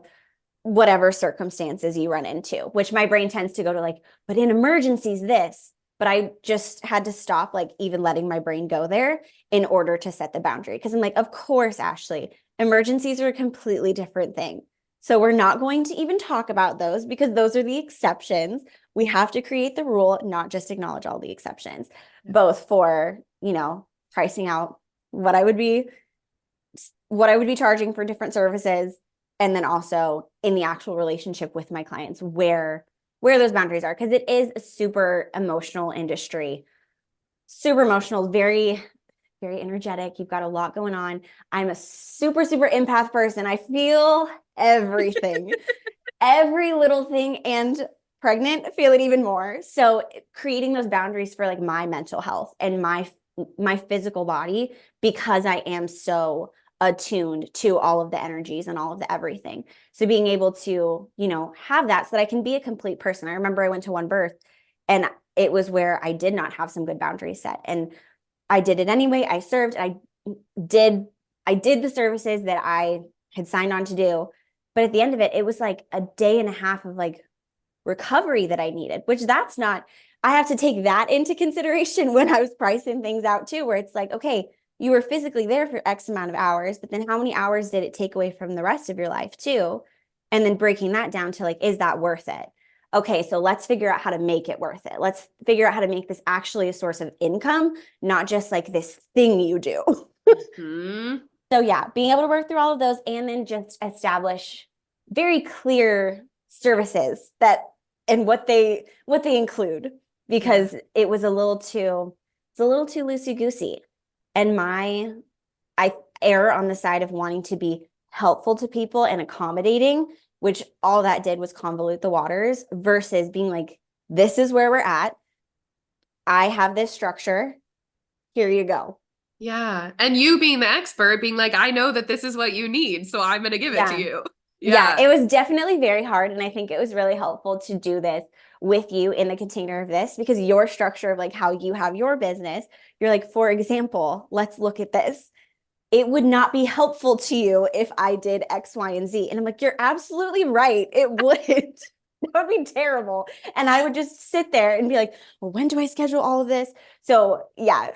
whatever circumstances you run into, which my brain tends to go to like, but in emergencies, this. But I just had to stop like even letting my brain go there in order to set the boundary. Because I'm like, of course, Ashley, emergencies are a completely different thing. So we're not going to even talk about those because those are the exceptions. We have to create the rule, not just acknowledge all the exceptions, both for, pricing out what I would be charging for different services, and then also in the actual relationship with my clients where those boundaries are, because it is a super emotional industry, super emotional, very very energetic. You've got a lot going on. I'm a super super empath person. I feel everything, every little thing, and pregnant feel it even more. So creating those boundaries for like my mental health and my physical body, because I am so attuned to all of the energies and all of the everything. So being able to, have that so that I can be a complete person. I remember I went to one birth and it was where I did not have some good boundaries set, and I did it anyway. I served, and I did the services that I had signed on to do. But at the end of it, it was like a day and a half of like recovery that I needed, which that's not, I have to take that into consideration when I was pricing things out too, where it's like, okay, you were physically there for X amount of hours, but then how many hours did it take away from the rest of your life too? And then breaking that down to like, is that worth it? Okay, so let's figure out how to make it worth it. Let's figure out how to make this actually a source of income, not just like this thing you do. Hmm. So yeah, being able to work through all of those and then just establish very clear services that and what they include, because it was a little too loosey goosey. And I err on the side of wanting to be helpful to people and accommodating, which all that did was convolute the waters, versus being like, this is where we're at. I have this structure. Here you go. Yeah. And you being the expert, being like, I know that this is what you need, so I'm going to give it to Yeah. you. Yeah, Yeah. it was definitely very hard. And I think it was really helpful to do this with you in the container of this, because your structure of like how you have your business, you're like, for example, let's look at this. It would not be helpful to you if I did X, Y, and Z. And I'm like, you're absolutely right. It would. That would be terrible. And I would just sit there and be like, well, when do I schedule all of this? So yeah,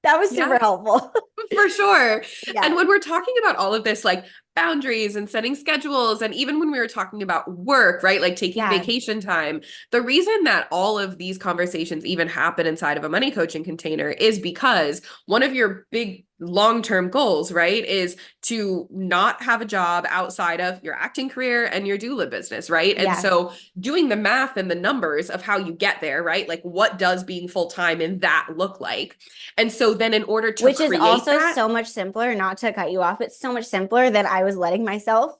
that was super Yeah. helpful. For sure. Yeah. And when we're talking about all of this, like boundaries and setting schedules, and even when we were talking about work, right? Like taking Yeah. vacation time, the reason that all of these conversations even happen inside of a money coaching container is because one of your big long-term goals, right, is to not have a job outside of your acting career and your doula business, right? And Yeah. so doing the math and the numbers of how you get there, right? Like what does being full-time in that look like? And so then in order to Which is create also that, so much simpler, not to cut you off, but so much simpler than I was letting myself.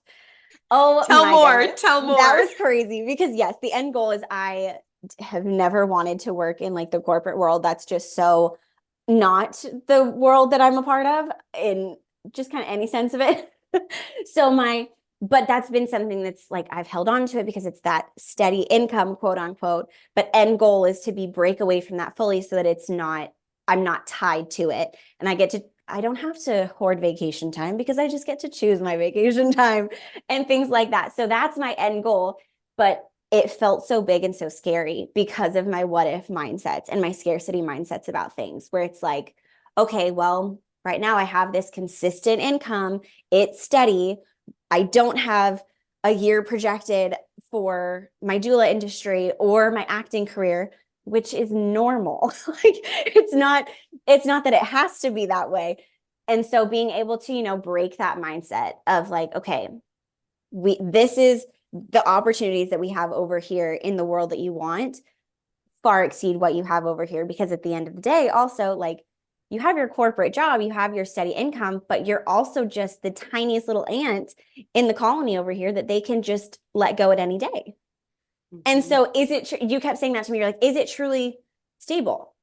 Oh tell my more, goodness. tell That more. was crazy, because yes, the end goal is I have never wanted to work in like the corporate world. That's just so not the world that I'm a part of in just kind of any sense of it. So but that's been something that's like I've held on to it because it's that steady income, quote unquote. But end goal is to break away from that fully so that I'm not tied to it. And I don't have to hoard vacation time because I just get to choose my vacation time and things like that. So that's my end goal. But it felt so big and so scary because of my what if mindsets and my scarcity mindsets about things, where it's like, okay, well, right now I have this consistent income. It's steady. I don't have a year projected for my doula industry or my acting career, which is normal. Like it's not that it has to be that way. And so being able to, break that mindset of like, okay, this is the opportunities that we have over here in the world that you want far exceed what you have over here, because at the end of the day, also, like, you have your corporate job, you have your steady income, but you're also just the tiniest little ant in the colony over here that they can just let go at any day. And so you kept saying that to me, you're like, is it truly stable?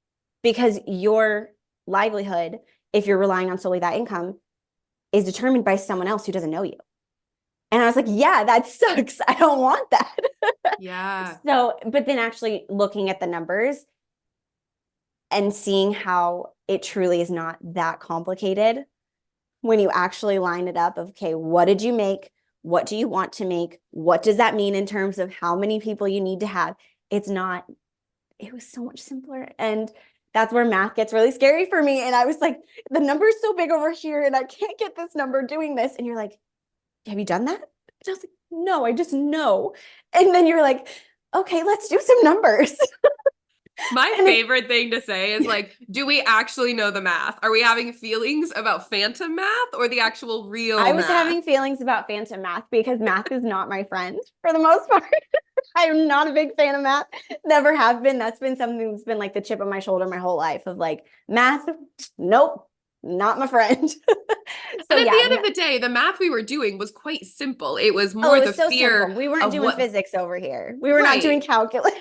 Because your livelihood, if you're relying on solely that income, is determined by someone else who doesn't know you. And I was like, yeah, that sucks. I don't want that. Yeah. So, but then actually looking at the numbers and seeing how it truly is not that complicated when you actually line it up of, okay, what did you make? What do you want to make? What does that mean in terms of how many people you need to have? It was so much simpler. And that's where math gets really scary for me. And I was like, the number's so big over here and I can't get this number doing this. And you're like, have you done that? And I was like, no, I just know. And then you're like, okay, let's do some numbers. My favorite thing to say is like, do we actually know the math? Are we having feelings about phantom math or the actual real I was math? having feelings about phantom math because math is not my friend for the most part. I am not a big fan of math. Never have been. That's been something that's been like the chip on my shoulder my whole life of like math. Nope, not my friend. So And at yeah. the end of the day, the math we were doing was quite simple. It was Oh, more it the was so fear simple. We weren't of doing what, physics over here. We were not doing right. calculus.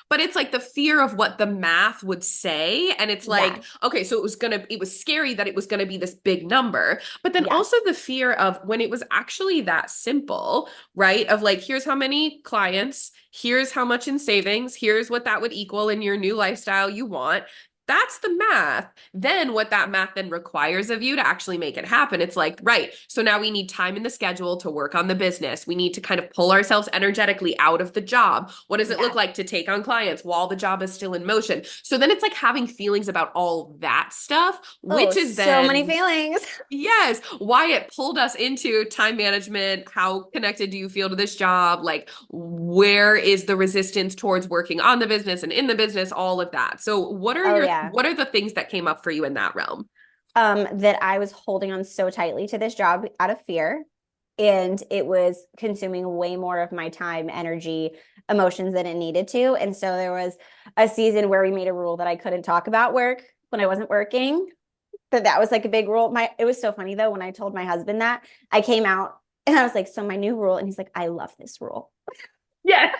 But it's like the fear of what the math would say. And it's Yeah. like, okay, so it was scary that it was gonna be this big number. But then Yeah. also the fear of when it was actually that simple, right? Of like, here's how many clients, here's how much in savings, here's what that would equal in your new lifestyle you want. That's the math. Then what that math then requires of you to actually make it happen. It's like, right, so now we need time in the schedule to work on the business. We need to kind of pull ourselves energetically out of the job. What does it look like to take on clients while the job is still in motion? So then it's like having feelings about all that stuff, which is so many then feelings. yes, why it pulled us into time management. How connected do you feel to this job? Like, where is the resistance towards working on the business and in the business? All of that. So, Oh yeah. what are the things that came up for you in that realm? That I was holding on so tightly to this job out of fear. And it was consuming way more of my time, energy, emotions than it needed to. And so there was a season where we made a rule that I couldn't talk about work when I wasn't working. That was like a big rule. It was so funny though, when I told my husband that, I came out and I was like, so my new rule. And he's like, I love this rule. Yes.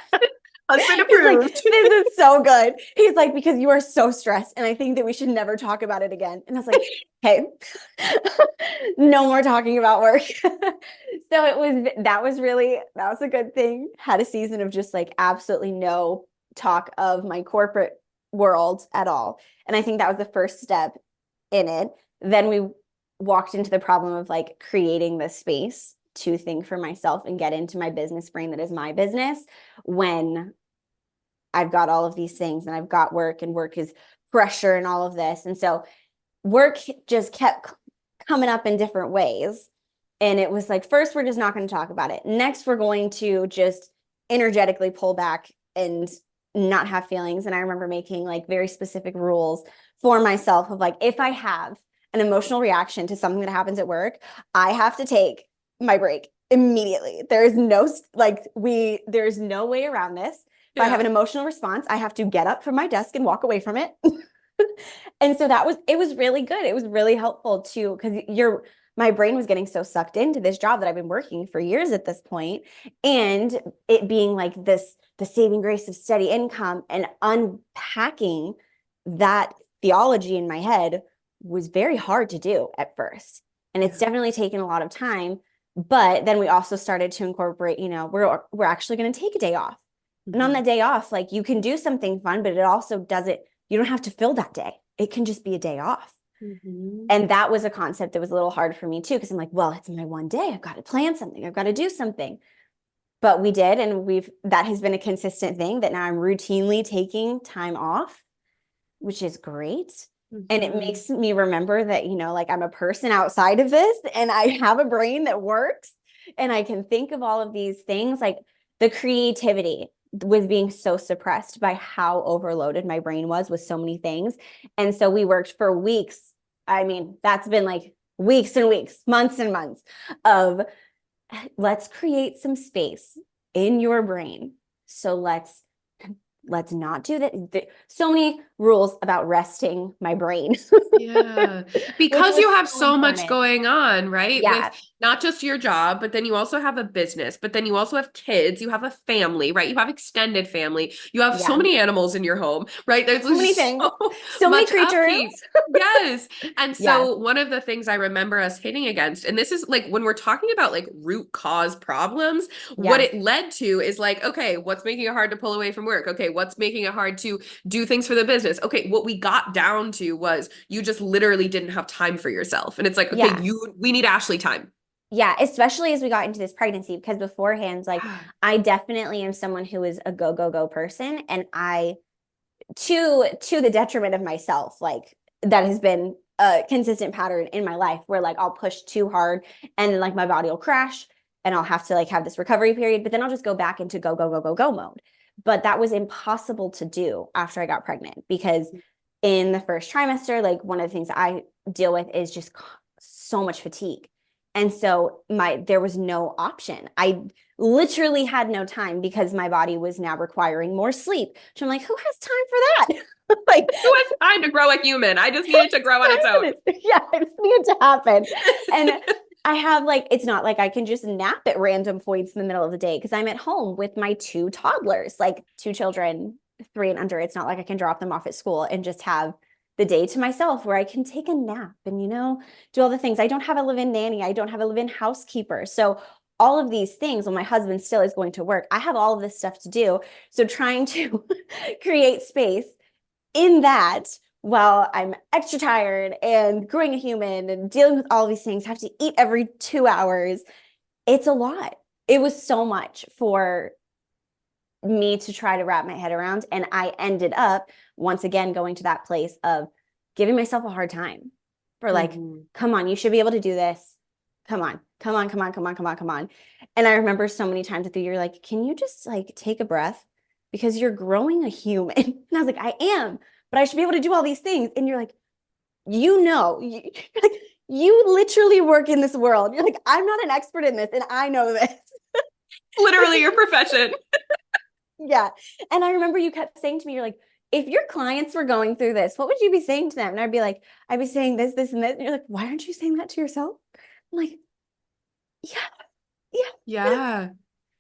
Husband He's like, approved. this is so good. He's like, because you are so stressed. And I think that we should never talk about it again. And I was like, hey, no more talking about work. So that was a good thing. Had a season of just like absolutely no talk of my corporate world at all. And I think that was the first step in it. Then we walked into the problem of like creating the space to think for myself and get into my business brain that is my business when I've got all of these things and I've got work and work is pressure and all of this. And so work just kept coming up in different ways. And it was like, first, we're just not going to talk about it. Next, we're going to just energetically pull back and not have feelings. And I remember making like very specific rules for myself of like, if I have an emotional reaction to something that happens at work, I have to take my break immediately. There's no way around this. If I have an emotional response, I have to get up from my desk and walk away from it. And so it was really good. It was really helpful too, because my brain was getting so sucked into this job that I've been working for years at this point, and it being like the saving grace of steady income and unpacking that theology in my head was very hard to do at first. And it's definitely taken a lot of time. But then we also started to incorporate, we're actually going to take a day off. Mm-hmm. And on that day off, like you can do something fun, but it also doesn't, you don't have to fill that day. It can just be a day off. Mm-hmm. And that was a concept that was a little hard for me too, because I'm like, well, it's my one day. I've got to plan something. I've got to do something. But we did. And that has been a consistent thing that now I'm routinely taking time off, which is great. And it makes me remember that, like I'm a person outside of this and I have a brain that works and I can think of all of these things. Like the creativity was being so suppressed by how overloaded my brain was with so many things. And so we worked for weeks. I mean, that's been like weeks and weeks, months and months of let's create some space in your brain. So let's not do that. So many rules about resting my brain. Yeah. Which Because was you have so so much important. going on, right? With Yeah. not just your job, but then you also have a business, but then you also have kids, you have a family, right? You have extended family. You have so Yeah. many animals in your home, right? There's So many just things. so So many much creatures. upkeep. Yes. And Yeah. so one of the things I remember us hitting against, and this is like when we're talking about like root cause problems, what Yeah. it led to is like, okay, what's making it hard to pull away from work? Okay, what's making it hard to do things for the business? Okay, what we got down to was you just literally didn't have time for yourself. And it's like, okay, Yeah. we need Ashley time. Yeah. Especially as we got into this pregnancy, because beforehand, like I definitely am someone who is a go, go, go person. And I, to the detriment of myself, like that has been a consistent pattern in my life where like I'll push too hard and then like my body will crash and I'll have to like have this recovery period, but then I'll just go back into go, go, go, go, go mode. But that was impossible to do after I got pregnant because in the first trimester, like one of the things I deal with is just so much fatigue. And so there was no option. I literally had no time because my body was now requiring more sleep. So I'm like, who has time for that? Like, Who has time to grow a human? I just need it to grow on its own. yeah, I just need it to happen. And I have like, it's not like I can just nap at random points in the middle of the day because I'm at home with my two toddlers, like two children, 3 and under. It's not like I can drop them off at school and just have the day to myself where I can take a nap and, do all the things. I don't have a live-in nanny. I don't have a live-in housekeeper. So all of these things, when my husband still is going to work, I have all of this stuff to do. So trying to create space in that while I'm extra tired and growing a human and dealing with all these things, have to eat every 2 hours. It's a lot. It was so much for me to try to wrap my head around. And I ended up once again going to that place of giving myself a hard time for like, come on, you should be able to do this. Come on, come on, come on, come on, come on, come on. And I remember so many times through you're like, can you just like take a breath? Because you're growing a human. And I was like, I am, but I should be able to do all these things. And you're like, like, you literally work in this world. You're like, I'm not an expert in this and I know this. Literally your profession. Yeah. And I remember you kept saying to me, you're like, if your clients were going through this, what would you be saying to them? And I'd be like, I'd be saying this, this, and this. And you're like, why aren't you saying that to yourself? I'm like, yeah, yeah. Yeah.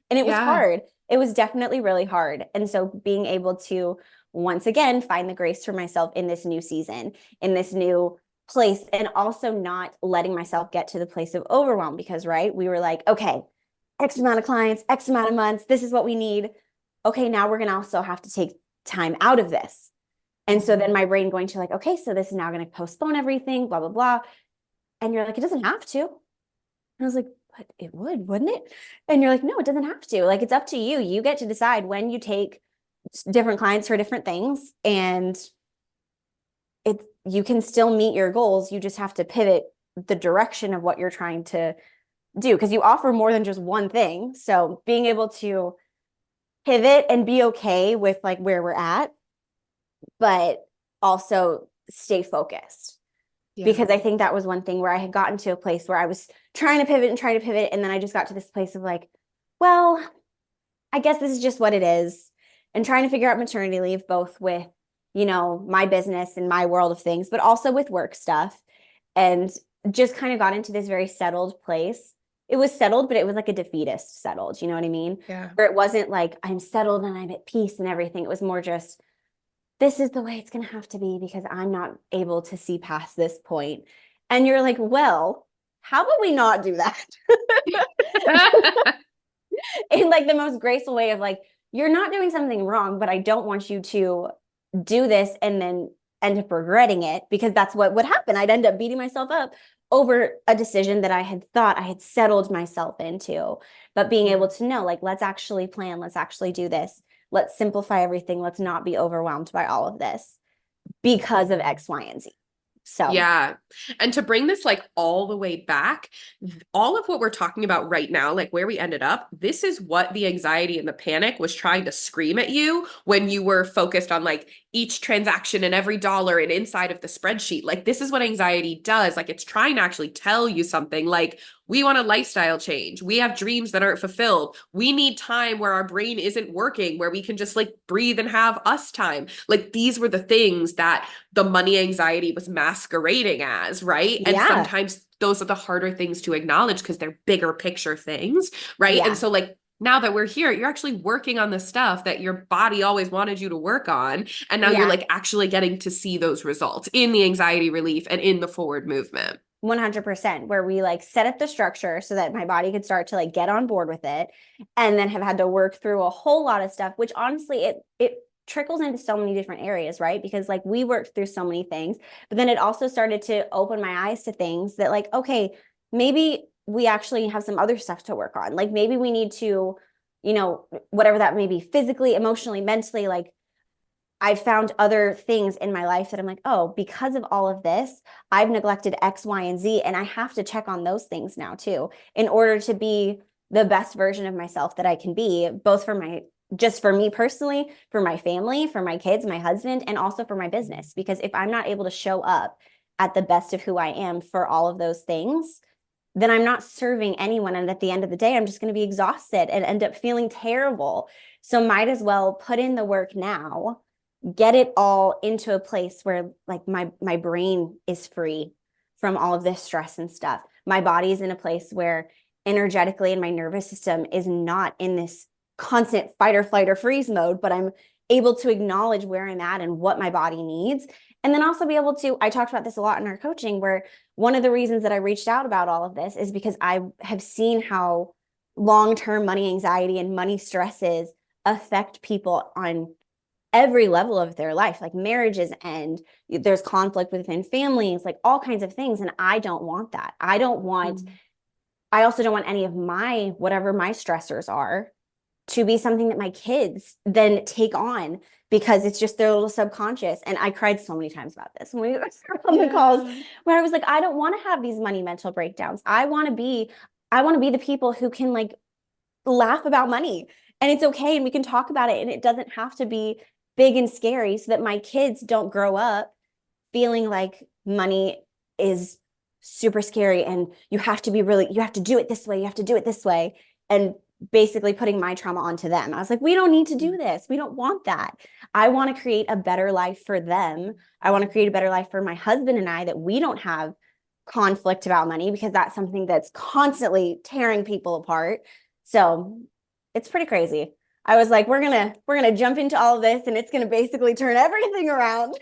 And it was Yeah. hard. It was definitely really hard. And so being able to once again find the grace for myself in this new season, in this new place, and also not letting myself get to the place of overwhelm because, right, we were like, okay, X amount of clients, X amount of months, this is what we need. Okay, now we're going to also have to take time out of this. And so then my brain going to like, okay, so this is now going to postpone everything, blah, blah, blah. And you're like, it doesn't have to. And I was like, but it would, wouldn't it? And you're like, no, it doesn't have to. Like, it's up to you. You get to decide when you take different clients for different things. And you can still meet your goals. You just have to pivot the direction of what you're trying to do because you offer more than just one thing. So being able to pivot and be okay with like where we're at, but also stay focused. Yeah. Because I think that was one thing where I had gotten to a place where I was trying to pivot and trying to pivot. And then I just got to this place of like, well, I guess this is just what it is. And trying to figure out maternity leave, both with, my business and my world of things, but also with work stuff. And just kind of got into this very settled place. It was settled, but it was like a defeatist settled. You know what I mean? Yeah. Where it wasn't like I'm settled and I'm at peace and everything. It was more just, this is the way it's going to have to be because I'm not able to see past this point. And you're like, well, how about we not do that? In like the most graceful way of like, you're not doing something wrong, but I don't want you to do this and then end up regretting it because that's what would happen. I'd end up beating myself up over a decision that I had thought I had settled myself into. But being able to know, like, let's actually plan, let's actually do this. Let's simplify everything. Let's not be overwhelmed by all of this because of X, Y, and Z. So Yeah. And to bring this like all the way back, all of what we're talking about right now, like where we ended up, this is what the anxiety and the panic was trying to scream at you when you were focused on like each transaction and every dollar and inside of the spreadsheet. Like this is what anxiety does. Like it's trying to actually tell you something like, we want a lifestyle change. We have dreams that aren't fulfilled. We need time where our brain isn't working, where we can just like breathe and have us time. Like these were the things that the money anxiety was masquerading as, right? And yeah, sometimes those are the harder things to acknowledge because they're bigger picture things, right? And yeah, so like now that we're here, you're actually working on the stuff that your body always wanted you to work on. And now you're yeah. like actually getting to see those results in the anxiety relief and in the forward movement. 100%, where we like set up the structure so that my body could start to like get on board with it, and then have had to work through a whole lot of stuff, which honestly it trickles into so many different areas, right? Because like we worked through so many things, but then it also started to open my eyes to things that like, okay, maybe we actually have some other stuff to work on. Like maybe we need to, whatever that may be, physically, emotionally, mentally, like I found other things in my life that I'm like, oh, because of all of this, I've neglected X, Y, and Z. And I have to check on those things now too, in order to be the best version of myself that I can be, both just for me personally, for my family, for my kids, my husband, and also for my business. Because if I'm not able to show up at the best of who I am for all of those things, then I'm not serving anyone. And at the end of the day, I'm just going to be exhausted and end up feeling terrible. So might as well put in the work now, get it all into a place where like my brain is free from all of this stress and stuff. My body is in a place where energetically and my nervous system is not in this constant fight or flight or freeze mode, but I'm able to acknowledge where I'm at and what my body needs. And then also be able to, I talked about this a lot in our coaching, where one of the reasons that I reached out about all of this is because I have seen how long-term money anxiety and money stresses affect people on every level of their life, like marriages end, there's conflict within families, like all kinds of things. And I don't want that. I also don't want any of my, whatever my stressors are, to be something that my kids then take on, because it's just their little subconscious. And I cried so many times about this when we were on the calls, where I was like, I don't want to have these money mental breakdowns. I want to be the people who can like laugh about money, and it's okay. And we can talk about it, and it doesn't have to be big and scary, so that my kids don't grow up feeling like money is super scary and you have to do it this way, you have to do it this way, and basically putting my trauma onto them. I was like, we don't need to do this. We don't want that. I want to create a better life for them. I want to create a better life for my husband and I, that we don't have conflict about money, because that's something that's constantly tearing people apart. So it's pretty crazy. I was like, we're gonna jump into all of this, and it's gonna basically turn everything around.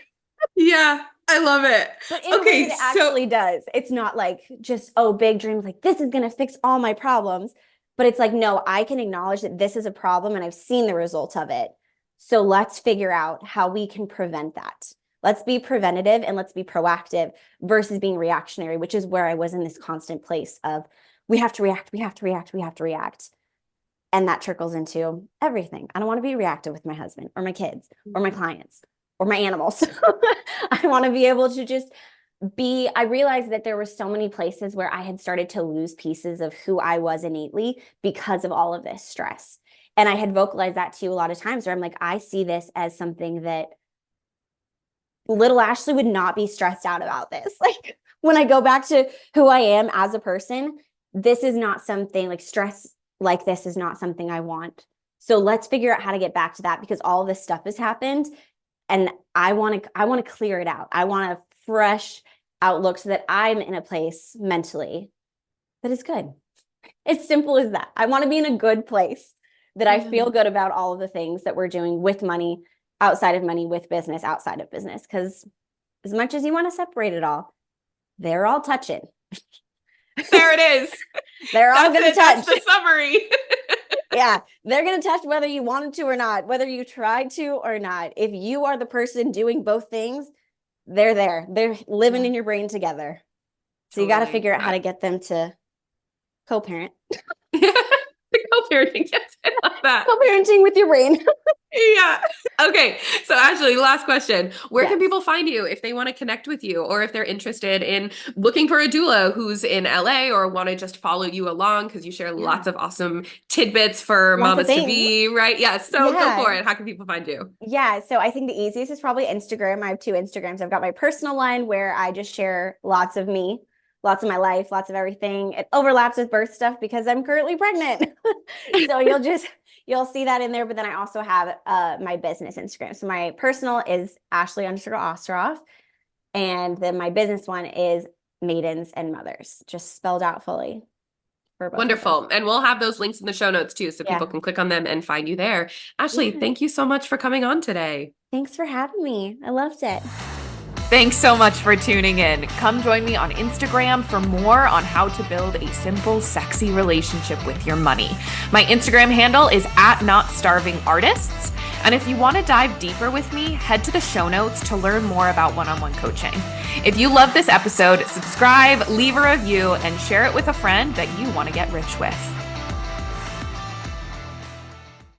Yeah, I love it. But in a way that it actually does. It's not like just, oh, big dreams, like this is gonna fix all my problems. But it's like, no, I can acknowledge that this is a problem and I've seen the results of it. So let's figure out how we can prevent that. Let's be preventative and let's be proactive versus being reactionary, which is where I was in this constant place of we have to react, we have to react, we have to react. And that trickles into everything. I don't want to be reactive with my husband or my kids or my clients or my animals. I want to be able to just I realized that there were so many places where I had started to lose pieces of who I was innately because of all of this stress. And I had vocalized that to you a lot of times, where I'm like, I see this as something that little Ashley would not be stressed out about this. Like when I go back to who I am as a person, this is not something like stress like this is not something I want. So let's figure out how to get back to that, because all of this stuff has happened and I want to clear it out. I want a fresh outlook so that I'm in a place mentally that is good. It's simple as that. I want to be in a good place that I feel good about all of the things that we're doing with money, outside of money, with business, outside of business. Because as much as you want to separate it all, they're all touching. There it is. They're all going to touch. That's the summary. Yeah, they're going to touch whether you wanted to or not, whether you tried to or not. If you are the person doing both things, they're there. They're living in your brain together. So you got to figure out how to get them to co-parent. Co-parenting, yes, I love that. Co-parenting with your brain. Yeah. Okay, so Ashley, last question. Where can Yes. people find you if they want to connect with you, or if they're interested in looking for a doula who's in LA, or want to just follow you along because you share lots of awesome tidbits for Lots of mamas to things. be, right? Yeah, so go for Yeah. it. How can people find you? Yeah, so I think the easiest is probably Instagram. I have two Instagrams. I've got my personal one where I just share lots of me, lots of my life, lots of everything. It overlaps with birth stuff because I'm currently pregnant. So you'll see that in there. But then I also have my business Instagram. So my personal is Ashley_Ostroff. And then my business one is Maidens and Mothers, just spelled out fully for both of Wonderful. us. And we'll have those links in the show notes too, so people Yeah. can click on them and find you there. Ashley, Yeah. thank you so much for coming on today. Thanks for having me. I loved it. Thanks so much for tuning in. Come join me on Instagram for more on how to build a simple, sexy relationship with your money. My Instagram handle is @NotStarvingArtists. And if you want to dive deeper with me, head to the show notes to learn more about one-on-one coaching. If you love this episode, subscribe, leave a review, and share it with a friend that you want to get rich with.